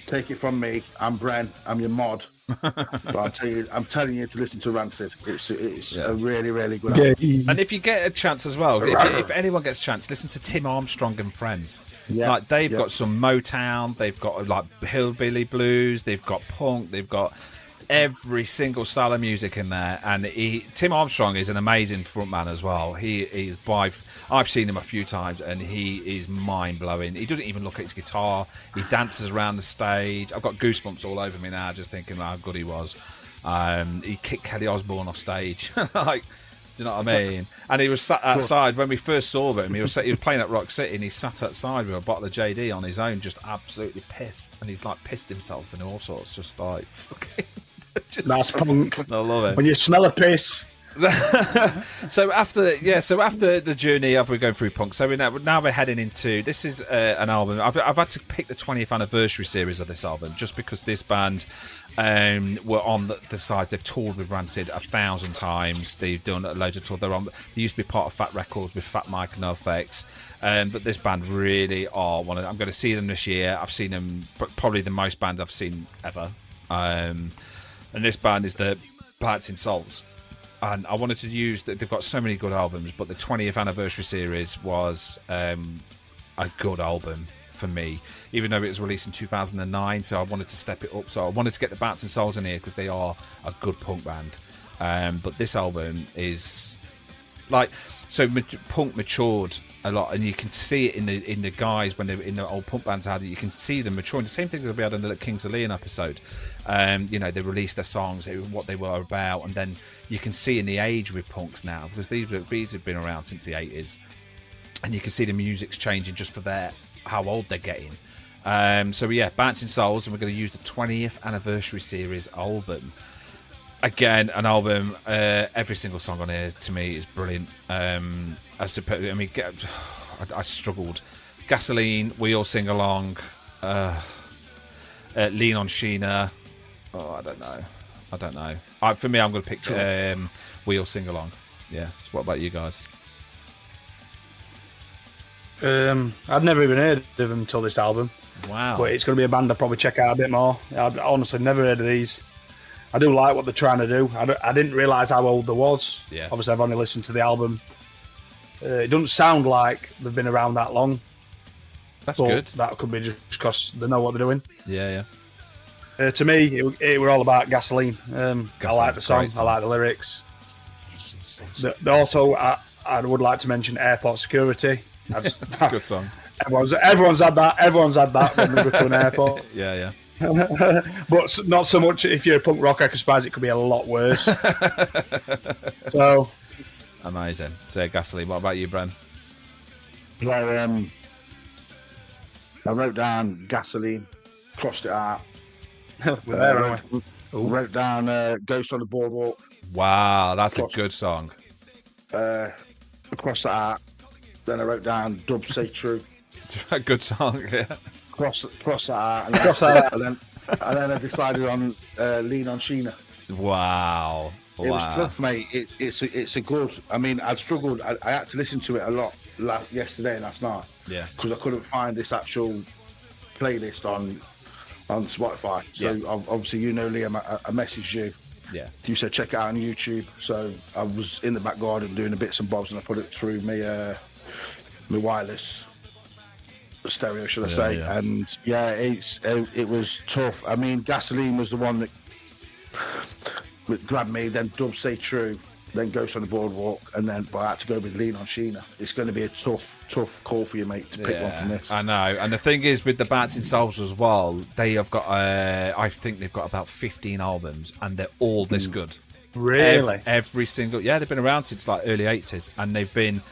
take it from me. I'm Bren. I'm your mod. But I'm telling you to listen to Rancid. It's a really, really good album. And if you get a chance as well, if anyone gets a chance, listen to Tim Armstrong and Friends. Yeah, like they've got some Motown, they've got like hillbilly blues, they've got punk, they've got every single style of music in there. And Tim Armstrong is an amazing frontman as well. I've seen him a few times, and he is mind blowing. He doesn't even look at his guitar. He dances around the stage. I've got goosebumps all over me now just thinking how good he was. He kicked Kelly Osbourne off stage. Like, do you know what I mean? And he was sat outside when we first saw him. He was playing at Rock City, and he sat outside with a bottle of JD on his own, just absolutely pissed. And he's like pissed himself and all sorts, just like fucking. That's punk. I love it. When you smell a piss. So after the journey of we're going through punk, so now we're heading into, this is an album. I've had to pick the 20th anniversary series of this album just because this band were on the sides. They've toured with Rancid 1,000 times. They've done loads of tours. They used to be part of Fat Records with Fat Mike and NoFX. But this band really are one of. I'm going to see them this year. I've seen them, probably the most bands I've seen ever. And this band is the Plants in Souls. And I wanted to use that. They've got so many good albums, but the 20th anniversary series was a good album for me, even though it was released in 2009. So I wanted to step it up. So I wanted to get the Bats and Souls in here because they are a good punk band. But this album is like, so punk matured a lot, and you can see it in the guys when they're in the old punk bands. How you can see them maturing. The same thing that we had in the Kings of Leon episode. They released their songs, what they were about, and then you can see in the age with punks now, because these have been around since the 80s, and you can see the music's changing just for how old they're getting. Bouncing Souls, and we're going to use the 20th anniversary series album. Again, an album, every single song on here to me is brilliant. I struggled. Gasoline, We All Sing Along, Lean on Sheena. Oh, I don't know. For me, I'm going to pick We All Sing Along. Yeah. So what about you guys? I'd never even heard of them until this album. Wow. But it's going to be a band I'll probably check out a bit more. I've honestly never heard of these. I do like what they're trying to do. I didn't realise how old they was. Yeah. Obviously, I've only listened to the album. It doesn't sound like they've been around that long. That's good. That could be just because they know what they're doing. Yeah. To me, it were all about Gasoline. I like the song. I like the lyrics. Also, I would like to mention Airport Security. That's a good song. Everyone's had that when they go to an airport. Yeah. But not so much if you're a punk rocker, I suppose it could be a lot worse. So amazing. So Gasoline. What about you, Bren? Well, I wrote down Gasoline, crossed it out. We're there, aren't we? Wrote down Ghost on the Boardwalk. Wow, that's a good song. Crossed it out. Then I wrote down Dub Say True. A good song, yeah. Cross that out. And then I decided on Lean on Sheena. Wow. It was tough, mate. It's a good. I mean, I've struggled. I had to listen to it a lot yesterday and last night. Yeah. Because I couldn't find this actual playlist on Spotify. So obviously, Liam, I messaged you. Yeah. You said check it out on YouTube. So I was in the back garden doing the bits and bobs, and I put it through my wireless stereo, should I say? Yeah. And it was tough. I mean, Gasoline was the one that grabbed me. Then Dub Say True, then Ghost on the Boardwalk, and then I had to go with Lean on Sheena. It's going to be a tough call for you, mate, to pick one from this. I know. And the thing is, with the Bats in Souls as well, they have got I think they've got about 15 albums, and they're all this good. Really? Every single. Yeah, they've been around since like early 80s, and they've been.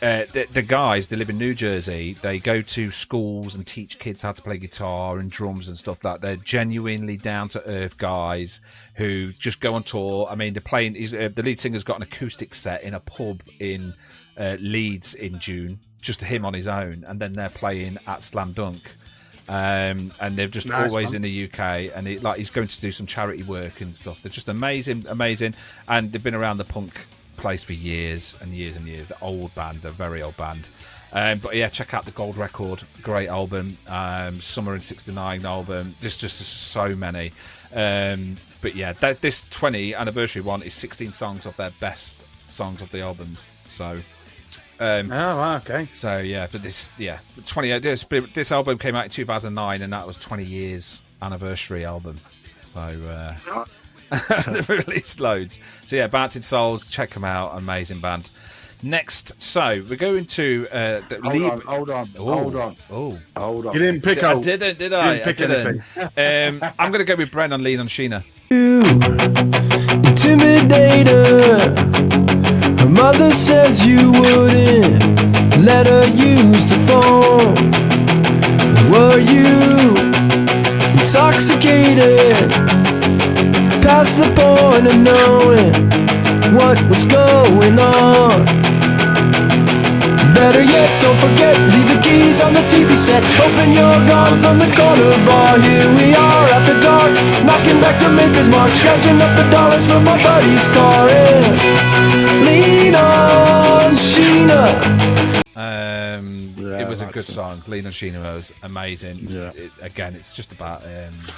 The guys, they live in New Jersey. They go to schools and teach kids how to play guitar and drums and stuff like that. They're genuinely down-to-earth guys who just go on tour. I mean, they're playing... the lead singer's got an acoustic set in a pub in Leeds in June, just him on his own, and then they're playing at Slam Dunk. And they're just always in the UK, and he's going to do some charity work and stuff. They're just amazing, and they've been around the punk place for years and years and years. The old band, a very old band. But yeah, check out the Gold Record, great album. Summer in '69 album. Just so many. But yeah, this 20 anniversary one is 16 songs of their best songs of the albums. So. Okay. So yeah, but this 20. This album came out in 2009, and that was 20 years anniversary album. So they've released loads. So yeah, Bouncing Souls, check them out, amazing band. Next, so we're going to Hold on. You didn't pick I out. didn't, did I? Didn't pick I didn't. I'm going to go with Bren on Lean on Sheena. Intimidator. Her mother says you wouldn't let her use the phone. Were you intoxicated past the point of knowing what was going on? Better yet, don't forget, leave the keys on the TV set. Hoping you're gone from the corner bar. Here we are after dark, knocking back the maker's mark, scratching up the dollars from my buddy's car. And lean on Sheena. It was a good song. Lean on Sheena was amazing. Again, it's just about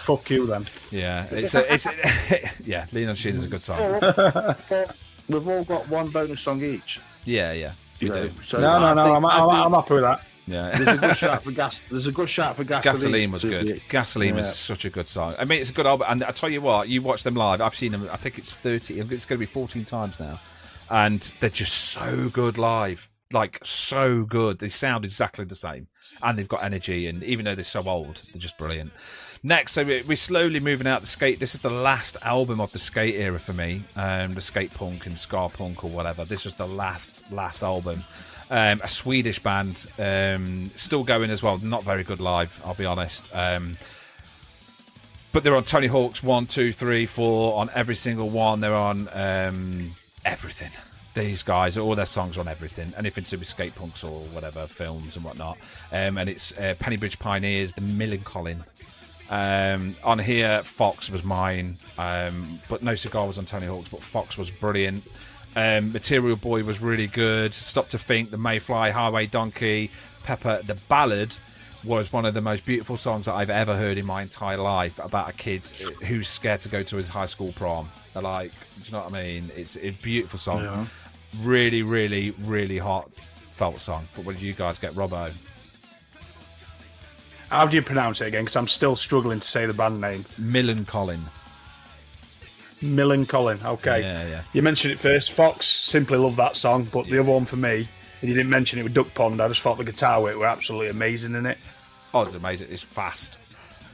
Fuck you then. yeah. It's yeah. Lean on Sheena is a good song. We've all got one bonus song each. Yeah. We do. So No. I'm happy with that. Yeah. There's a good shout for gas. There's a good shout for gasoline. Gasoline was good. Gasoline was such a good song. I mean, it's a good album. And I tell you what, you watch them live. I've seen them. I think it's 30. It's going to be 14 times now, and they're just so good live. Like so good. They sound exactly the same, and they've got energy. And even though they're so old, they're just brilliant. Next, so we're slowly moving out the skate. This is the last album of the skate era for me. The skate punk and ska punk or whatever. This was the last album. A Swedish band, still going as well. Not very good live, I'll be honest. But they're on Tony Hawk's 1, 2, 3, 4 on every single one. They're on everything. These guys, all their songs are on everything. Anything to do with skate punks or whatever, films and whatnot. And it's Pennybridge Pioneers, the Millencolin. On here, Fox was mine, but No Cigar was on Tony Hawk's, but Fox was brilliant. Material Boy was really good. Stop to Think, The Mayfly, Highway Donkey, Pepper. The Ballad was one of the most beautiful songs that I've ever heard in my entire life, about a kid who's scared to go to his high school prom. They're like, do you know what I mean? It's a beautiful song. Yeah. Really, really, really heartfelt song. But what did you guys get, Robbo? How do you pronounce it again? Because I'm still struggling to say the band name. Millencolin. Millencolin. Okay. Yeah. You mentioned it first. Fox, simply love that song. But the other one for me, and you didn't mention it with Duck Pond. I just thought the guitar work were absolutely amazing in it. Oh, it's amazing. It's fast.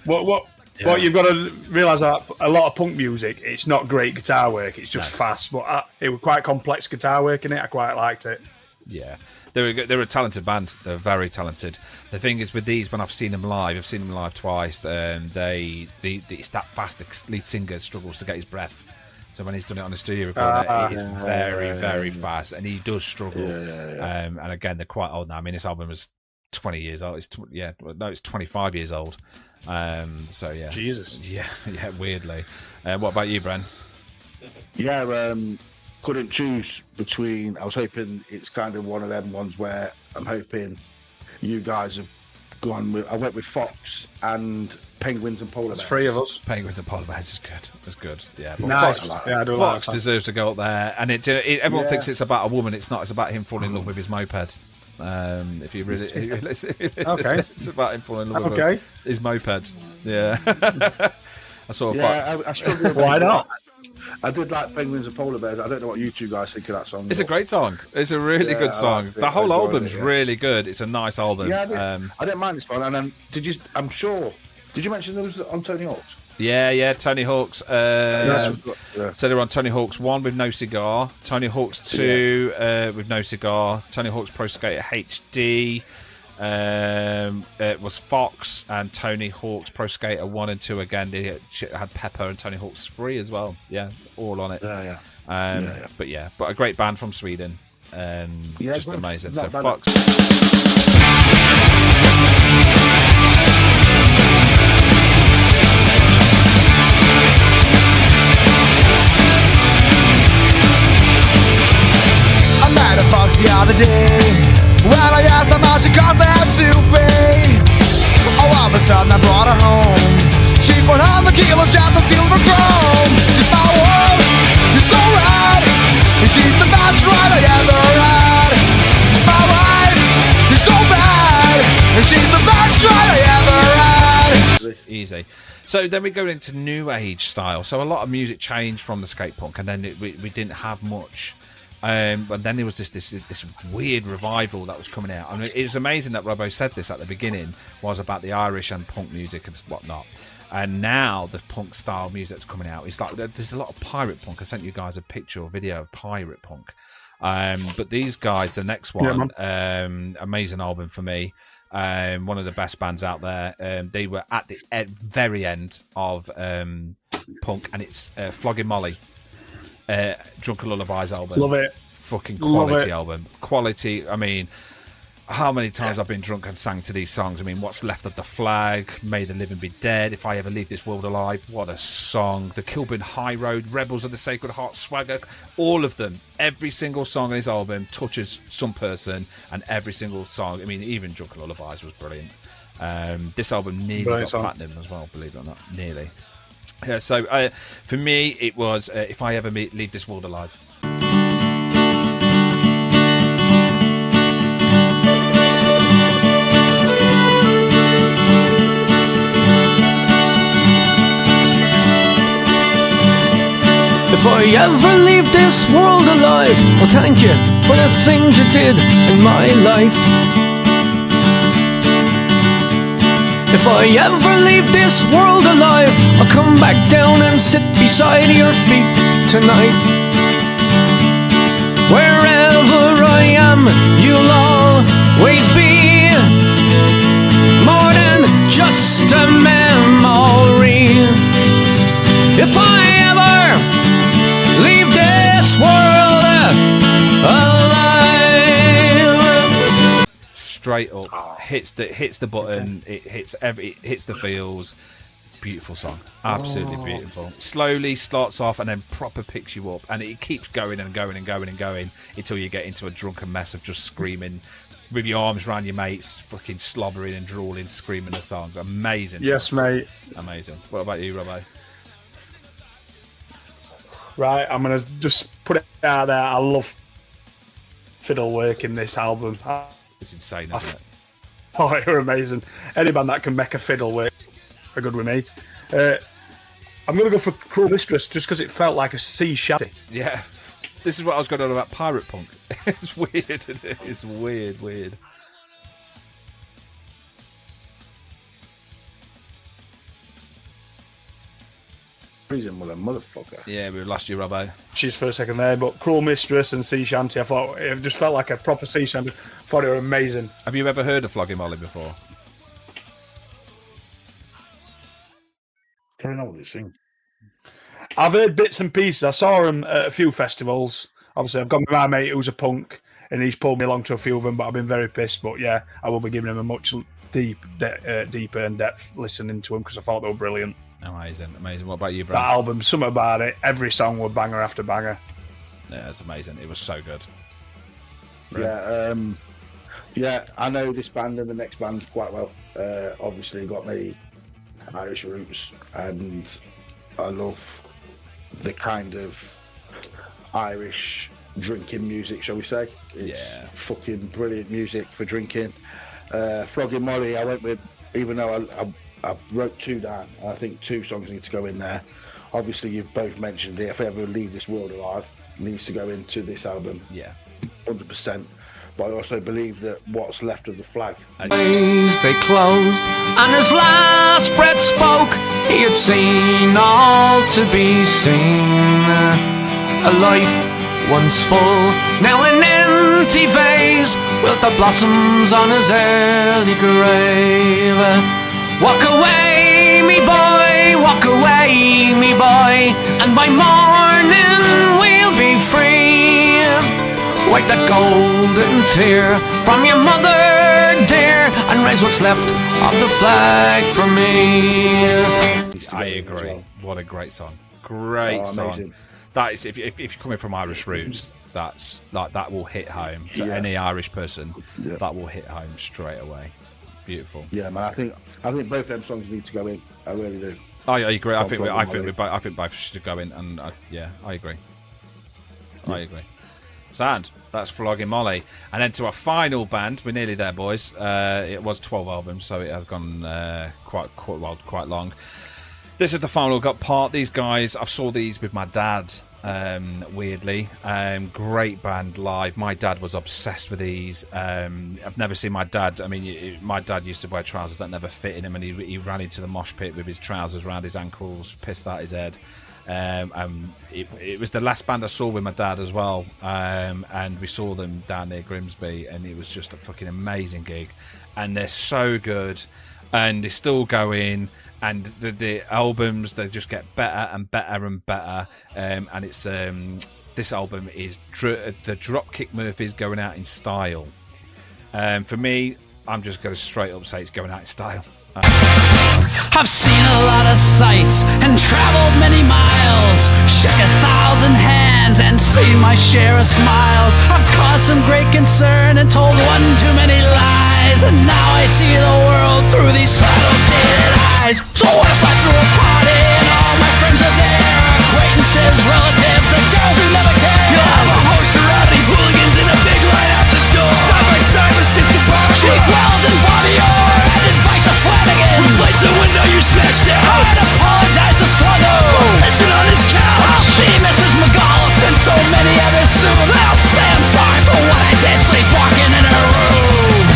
What you've got to realise that a lot of punk music, it's not great guitar work. It's just fast. But it was quite complex guitar work in it. I quite liked it. Yeah. They're a talented band. They're very talented. The thing is with these, when I've seen them live twice. It's that fast. The lead singer struggles to get his breath. So when he's done it on a studio recorder, it is very fast, and he does struggle. And again, they're quite old now. I mean, this album is 20 years old. It's 25 years old. So yeah, Jesus. Yeah, weirdly. What about you, Bren? Yeah, couldn't choose between. I was hoping it's kind of one of them ones where I'm hoping you guys have gone with. I went with Fox and Penguins and Polar Bears. There's three of us. Penguins and Polar Bears is good. It's good. Yeah, but nice. Fox deserves to go up there, and everyone thinks it's about a woman. It's not. It's about him falling in love with his moped. If you really, okay, it's about him falling in love with his moped. Yeah, I saw Fox. I struggled. Why not? I did like Penguins and Polar Bears. I don't know what you two guys think of that song. It's a great song. It's a really good song. The whole album's really good. It's a nice album. Yeah, I didn't mind this one. And then I'm sure. Did you mention there was on Tony Hawk's? Yeah, Tony Hawk's. So they're on Tony Hawk's 1 with No Cigar, Tony Hawk's 2 with No Cigar, Tony Hawk's Pro Skater HD. It was Fox and Tony Hawk's Pro Skater 1 and 2 again. They had Pepper and Tony Hawk's 3 as well. Yeah, all on it. But a great band from Sweden. Just amazing. So Fox. she caused they had to pay. Oh, all of a sudden I brought her home. She put on the kilos, jabbed the silver chrome. She's my world, she's so rad, and she's the best ride I ever had. She's my wife, she's so bad, and she's the best ride I ever had. Easy. So then we go into new age style. So a lot of music changed from the skate punk, and then we didn't have much. But then there was this weird revival that was coming out. I mean, it was amazing that Robbo said this at the beginning, was about the Irish and punk music and whatnot. And now the punk style music that's coming out is like, there's a lot of pirate punk. I sent you guys a picture or video of pirate punk. But these guys, the next one, amazing album for me. One of the best bands out there. They were at the very end of punk, and it's Flogging Molly, Drunken Lullabies album. Love it. Fucking quality album. Quality. I mean, how many times I've been drunk and sang to these songs. I mean, What's Left of the Flag, May the Living Be Dead, If I Ever Leave This World Alive. What a song. The Kilburn High Road, Rebels of the Sacred Heart, Swagger. All of them. Every single song on his album touches some person, and every single song. I mean, even Drunken Lullabies was brilliant. This album nearly got platinum as well, believe it or not. Nearly. So for me, it was If I Ever Leave This World Alive. If I ever leave this world alive, well, thank you for the things you did in my life. If I ever leave this world alive, I'll come back down and sit beside your feet tonight. Wherever I am, you'll always be more than just a memory. If I ever leave this world alive. Straight up, hits the button. It hits the feels. Beautiful song, absolutely beautiful. Slowly starts off and then proper picks you up, and it keeps going and going and going and going until you get into a drunken mess of just screaming with your arms around your mates, fucking slobbering and drooling, screaming the song. Amazing. Yes, song. mate. Amazing. What about you, Robbo? Right, I'm going to just put it out there. I love fiddle work in this album. It's insane, isn't it? Oh, you're amazing. Any band that can make a fiddle work are good with me. I'm going to go for Cruel Mistress just because it felt like a sea shanty. Yeah. This is what I was going on about pirate punk. It's weird, isn't it? It's weird. Freezing motherfucker. Yeah, we lost you, Robbo. She's for a second there, but Cruel Mistress and Sea Shanty, I thought it just felt like a proper sea shanty. I thought it were amazing. Have you ever heard of Flogging Molly before? I don't know what they sing. I've heard bits and pieces. I saw them at a few festivals. Obviously, I've got my mate who's a punk, and he's pulled me along to a few of them, but I've been very pissed. But yeah, I will be giving him a much deeper and depth listening to them because I thought they were brilliant. Amazing. What about you, bro? That album, something about it. Every song was banger after banger. Yeah, it's amazing. It was so good. Brilliant. Yeah, I know this band and the next band quite well. Obviously, got me Irish roots, and I love the kind of Irish drinking music, shall we say? It's fucking brilliant music for drinking. Flogging Molly, I went with, even though I wrote two down. I think two songs need to go in there. Obviously, you've both mentioned it. If I ever leave this world alive, needs to go into this album. Yeah, 100%. But I also believe that What's Left of the Flag. Eyes they closed, and his last breath spoke. He had seen all to be seen. A life once full, now an empty vase. Wilt the blossoms on his early grave. Walk away, me boy, walk away, me boy, and by morning we'll be free. Wipe that golden tear from your mother dear, and raise what's left of the flag for me. I agree. What a great song. Great song. Amazing. that is if you're coming from Irish roots, that's like that will hit home to any Irish person. Yeah. That will hit home straight away. Beautiful. Yeah, man. I think both them songs need to go in. I really do. I agree. I think Molly. both should go in, and I agree. I agree. Sound. That's Flogging Molly, and then to our final band. We're nearly there, boys. It was 12 albums, so it has gone quite long. This is the final got part. These guys, I saw these with my dad. Weirdly, great band live. My dad was obsessed with these. I've never seen my dad. I mean, my dad used to wear trousers that never fitted him, and he ran into the mosh pit with his trousers around his ankles, pissed out his head. It was the last band I saw with my dad as well, and we saw them down near Grimsby, and it was just a fucking amazing gig. And they're so good, and they're still going. And the albums, they just get better and better and better. And it's this album is the Dropkick Murphys going out in style. For me, I'm just going to straight up say it's going out in style. I've seen a lot of sights and traveled many miles, shook 1,000 hands and seen my share of smiles. I've caused some great concern and told one too many lies, and now I see the world through these subtle jaded eyes. So what if I threw a party and all my friends are there? Acquaintances, relatives, the girls who never care. You'll have a host of rowdy hooligans in a big line out the door, side by side with Sister Barbara, Chief Wells and Bobby Orr, and invite the Flanagans. Replace the window you smashed down. I'd apologize to Sluggo for pissing on his couch. I'll see Mrs. McAuliffe and so many others soon. I'll say I'm sorry for what I did sleepwalking in her room.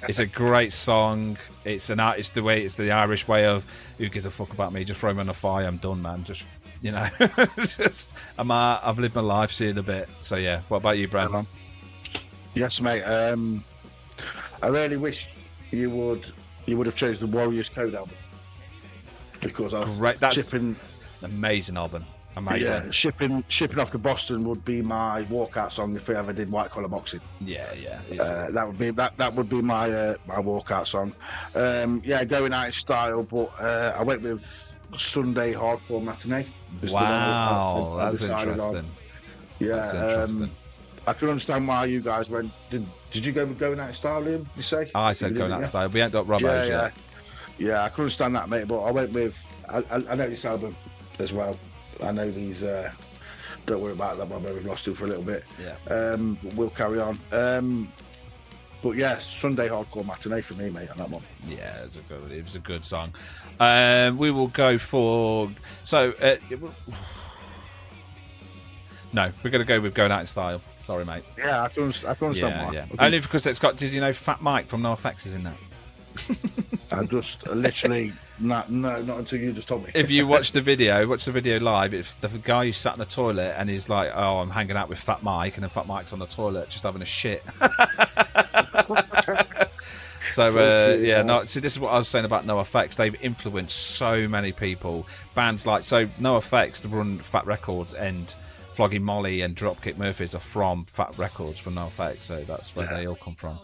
It's a great song. It's the Irish way of who gives a fuck about me? Just throw me on a fire. I'm done, man. Just I've lived my life seeing a bit. So yeah. What about you, Brad? Yes, mate. I really wish you would have chosen the Warriors Code album, because I was Great. That's shipping. an amazing album. Amazing. Yeah, shipping off to Boston would be my walkout song if we ever did white collar boxing. Yeah. That would be my walkout song. Going out in style, but I went with Sunday Hardcore Matinee. Wow, that's interesting. Yeah, that's interesting. I can understand why you guys went. Did you go with Going Out in Style, Liam? You say? I said Going Out in Style. We ain't got Robbo's yet. Yeah, I can understand that, mate. But I went with. I know this album as well. I know these. Don't worry about that, Bob. We've lost him for a little bit. Yeah. We'll carry on. But yeah, Sunday Hardcore Matinee for me, mate, on that one. Yeah, it was a good song. We will go for no, we're going to go with Going Out in Style. Sorry, mate. Yeah, I can understand why. Yeah. Only because it's got. Did you know Fat Mike from NoFX is in that? I just literally not until you just told me. If you watch the video live, it's the guy who sat in the toilet and he's like, "Oh, I'm hanging out with Fat Mike," and then Fat Mike's on the toilet just having a shit. So See, this is what I was saying about NoFX. They've influenced so many people. Bands like NoFX to run Fat Records, and Flogging Molly and Dropkick Murphys are from Fat Records, from NoFX. So that's where they all come from.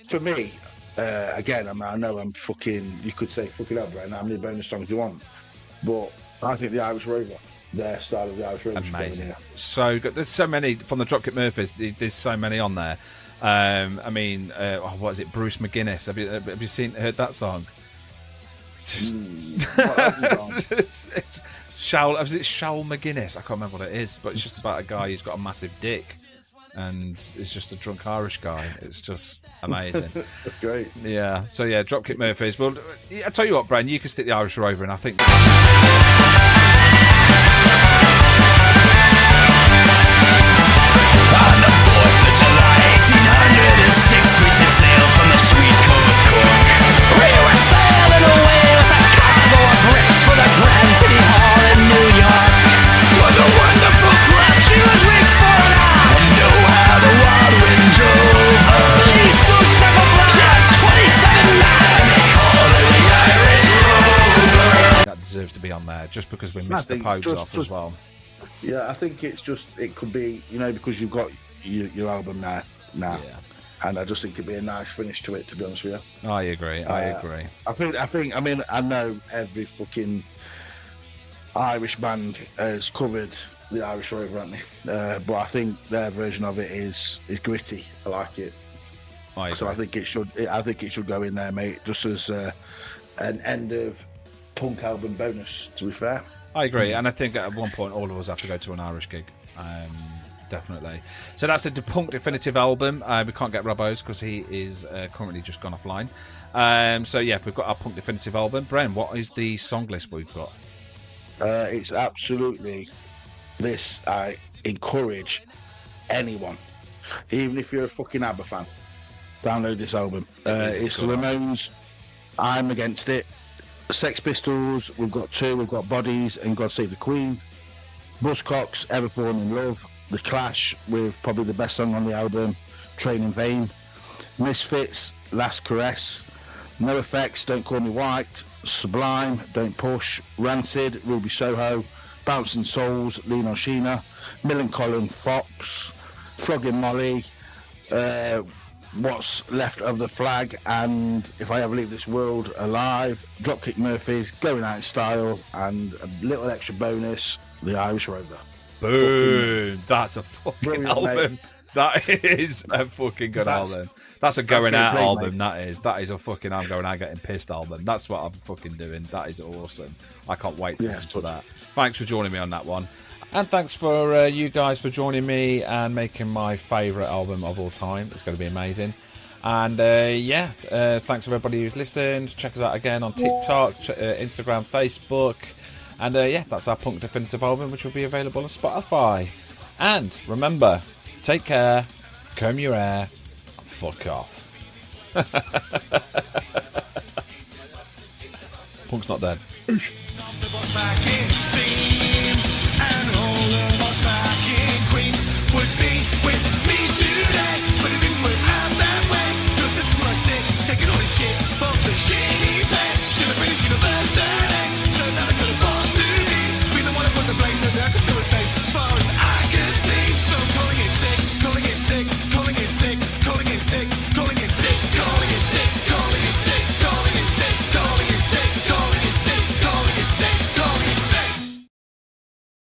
For me, again, I know I'm fucking. You could say fucking up right now. How many bonus songs you want? But I think the Irish Rover, their style of the Irish Rover, amazing. So good. There's so many from the Dropkick Murphys. There's so many on there. What is it? Bruce McGuinness. Have you heard that song? It's Shaul McGuinness. I can't remember what it is, but it's just about a guy who's got a massive dick. And it's just a drunk Irish guy. It's just amazing. That's great. Yeah. So yeah, Dropkick Murphys. Well, I tell you what, Bran, you can stick the Irish Rover, and I think. On the 4th of July, 1806, we set sail from the sweet cove of Cork. We were sailing away with a cargo of bricks for the Grand City Hall in New York. For the wonderful craft, she was weak for an hour. Know how the wild wind drove her. She stood several blocks, just 27 miles. And they called her the Irish Rover. That deserves to be on there, just because we missed the Pogues off as well. Yeah, I think it could be, because you've got your album now, Yeah. and I just think it'd be a nice finish to it. To be honest with you, I agree. I think. I mean, I know every fucking Irish band has covered the Irish Rover, haven't they? But I think their version of it is gritty. I like it. So I think it should go in there, mate. Just as an end of punk album bonus. To be fair, I agree, and I think at one point all of us have to go to an Irish gig. Definitely. So that's a Punk definitive album. We can't get Robbo's because he is currently just gone offline. So yeah, we've got our Punk definitive album. Bren, what is the song list we've got? It's absolutely this. I encourage anyone, even if you're a fucking ABBA fan, download this album. It's the Ramones. I'm Against It. Sex Pistols. We've got two. We've got Bodies and God Save the Queen. Buzzcocks, Ever Fallen in Love. The Clash with probably the best song on the album, Train in Vain. Misfits, Last Caress. No Effects, Don't Call Me White. Sublime, Don't Push. Rancid, Ruby Soho. Bouncing Souls, Lean on Sheena. Millencolin, Fox. Flogging Molly. What's Left of the Flag, and If I Ever Leave This World Alive. Dropkick Murphys, Going Out in Style, and a little extra bonus, The Irish Rover. Boom! That's a fucking album. Mate. That is a fucking good album. That's a going out album. Mate. That is a fucking I'm going out getting pissed album. That's what I'm fucking doing. That is awesome. I can't wait to listen to that. Thanks for joining me on that one. And thanks for you guys for joining me and making my favourite album of all time. It's going to be amazing. And thanks for everybody who's listened. Check us out again on TikTok, Instagram, Facebook. And that's our Punk definitive album, which will be available on Spotify. And remember, take care, comb your hair, fuck off. Punk's not dead. Back in scene and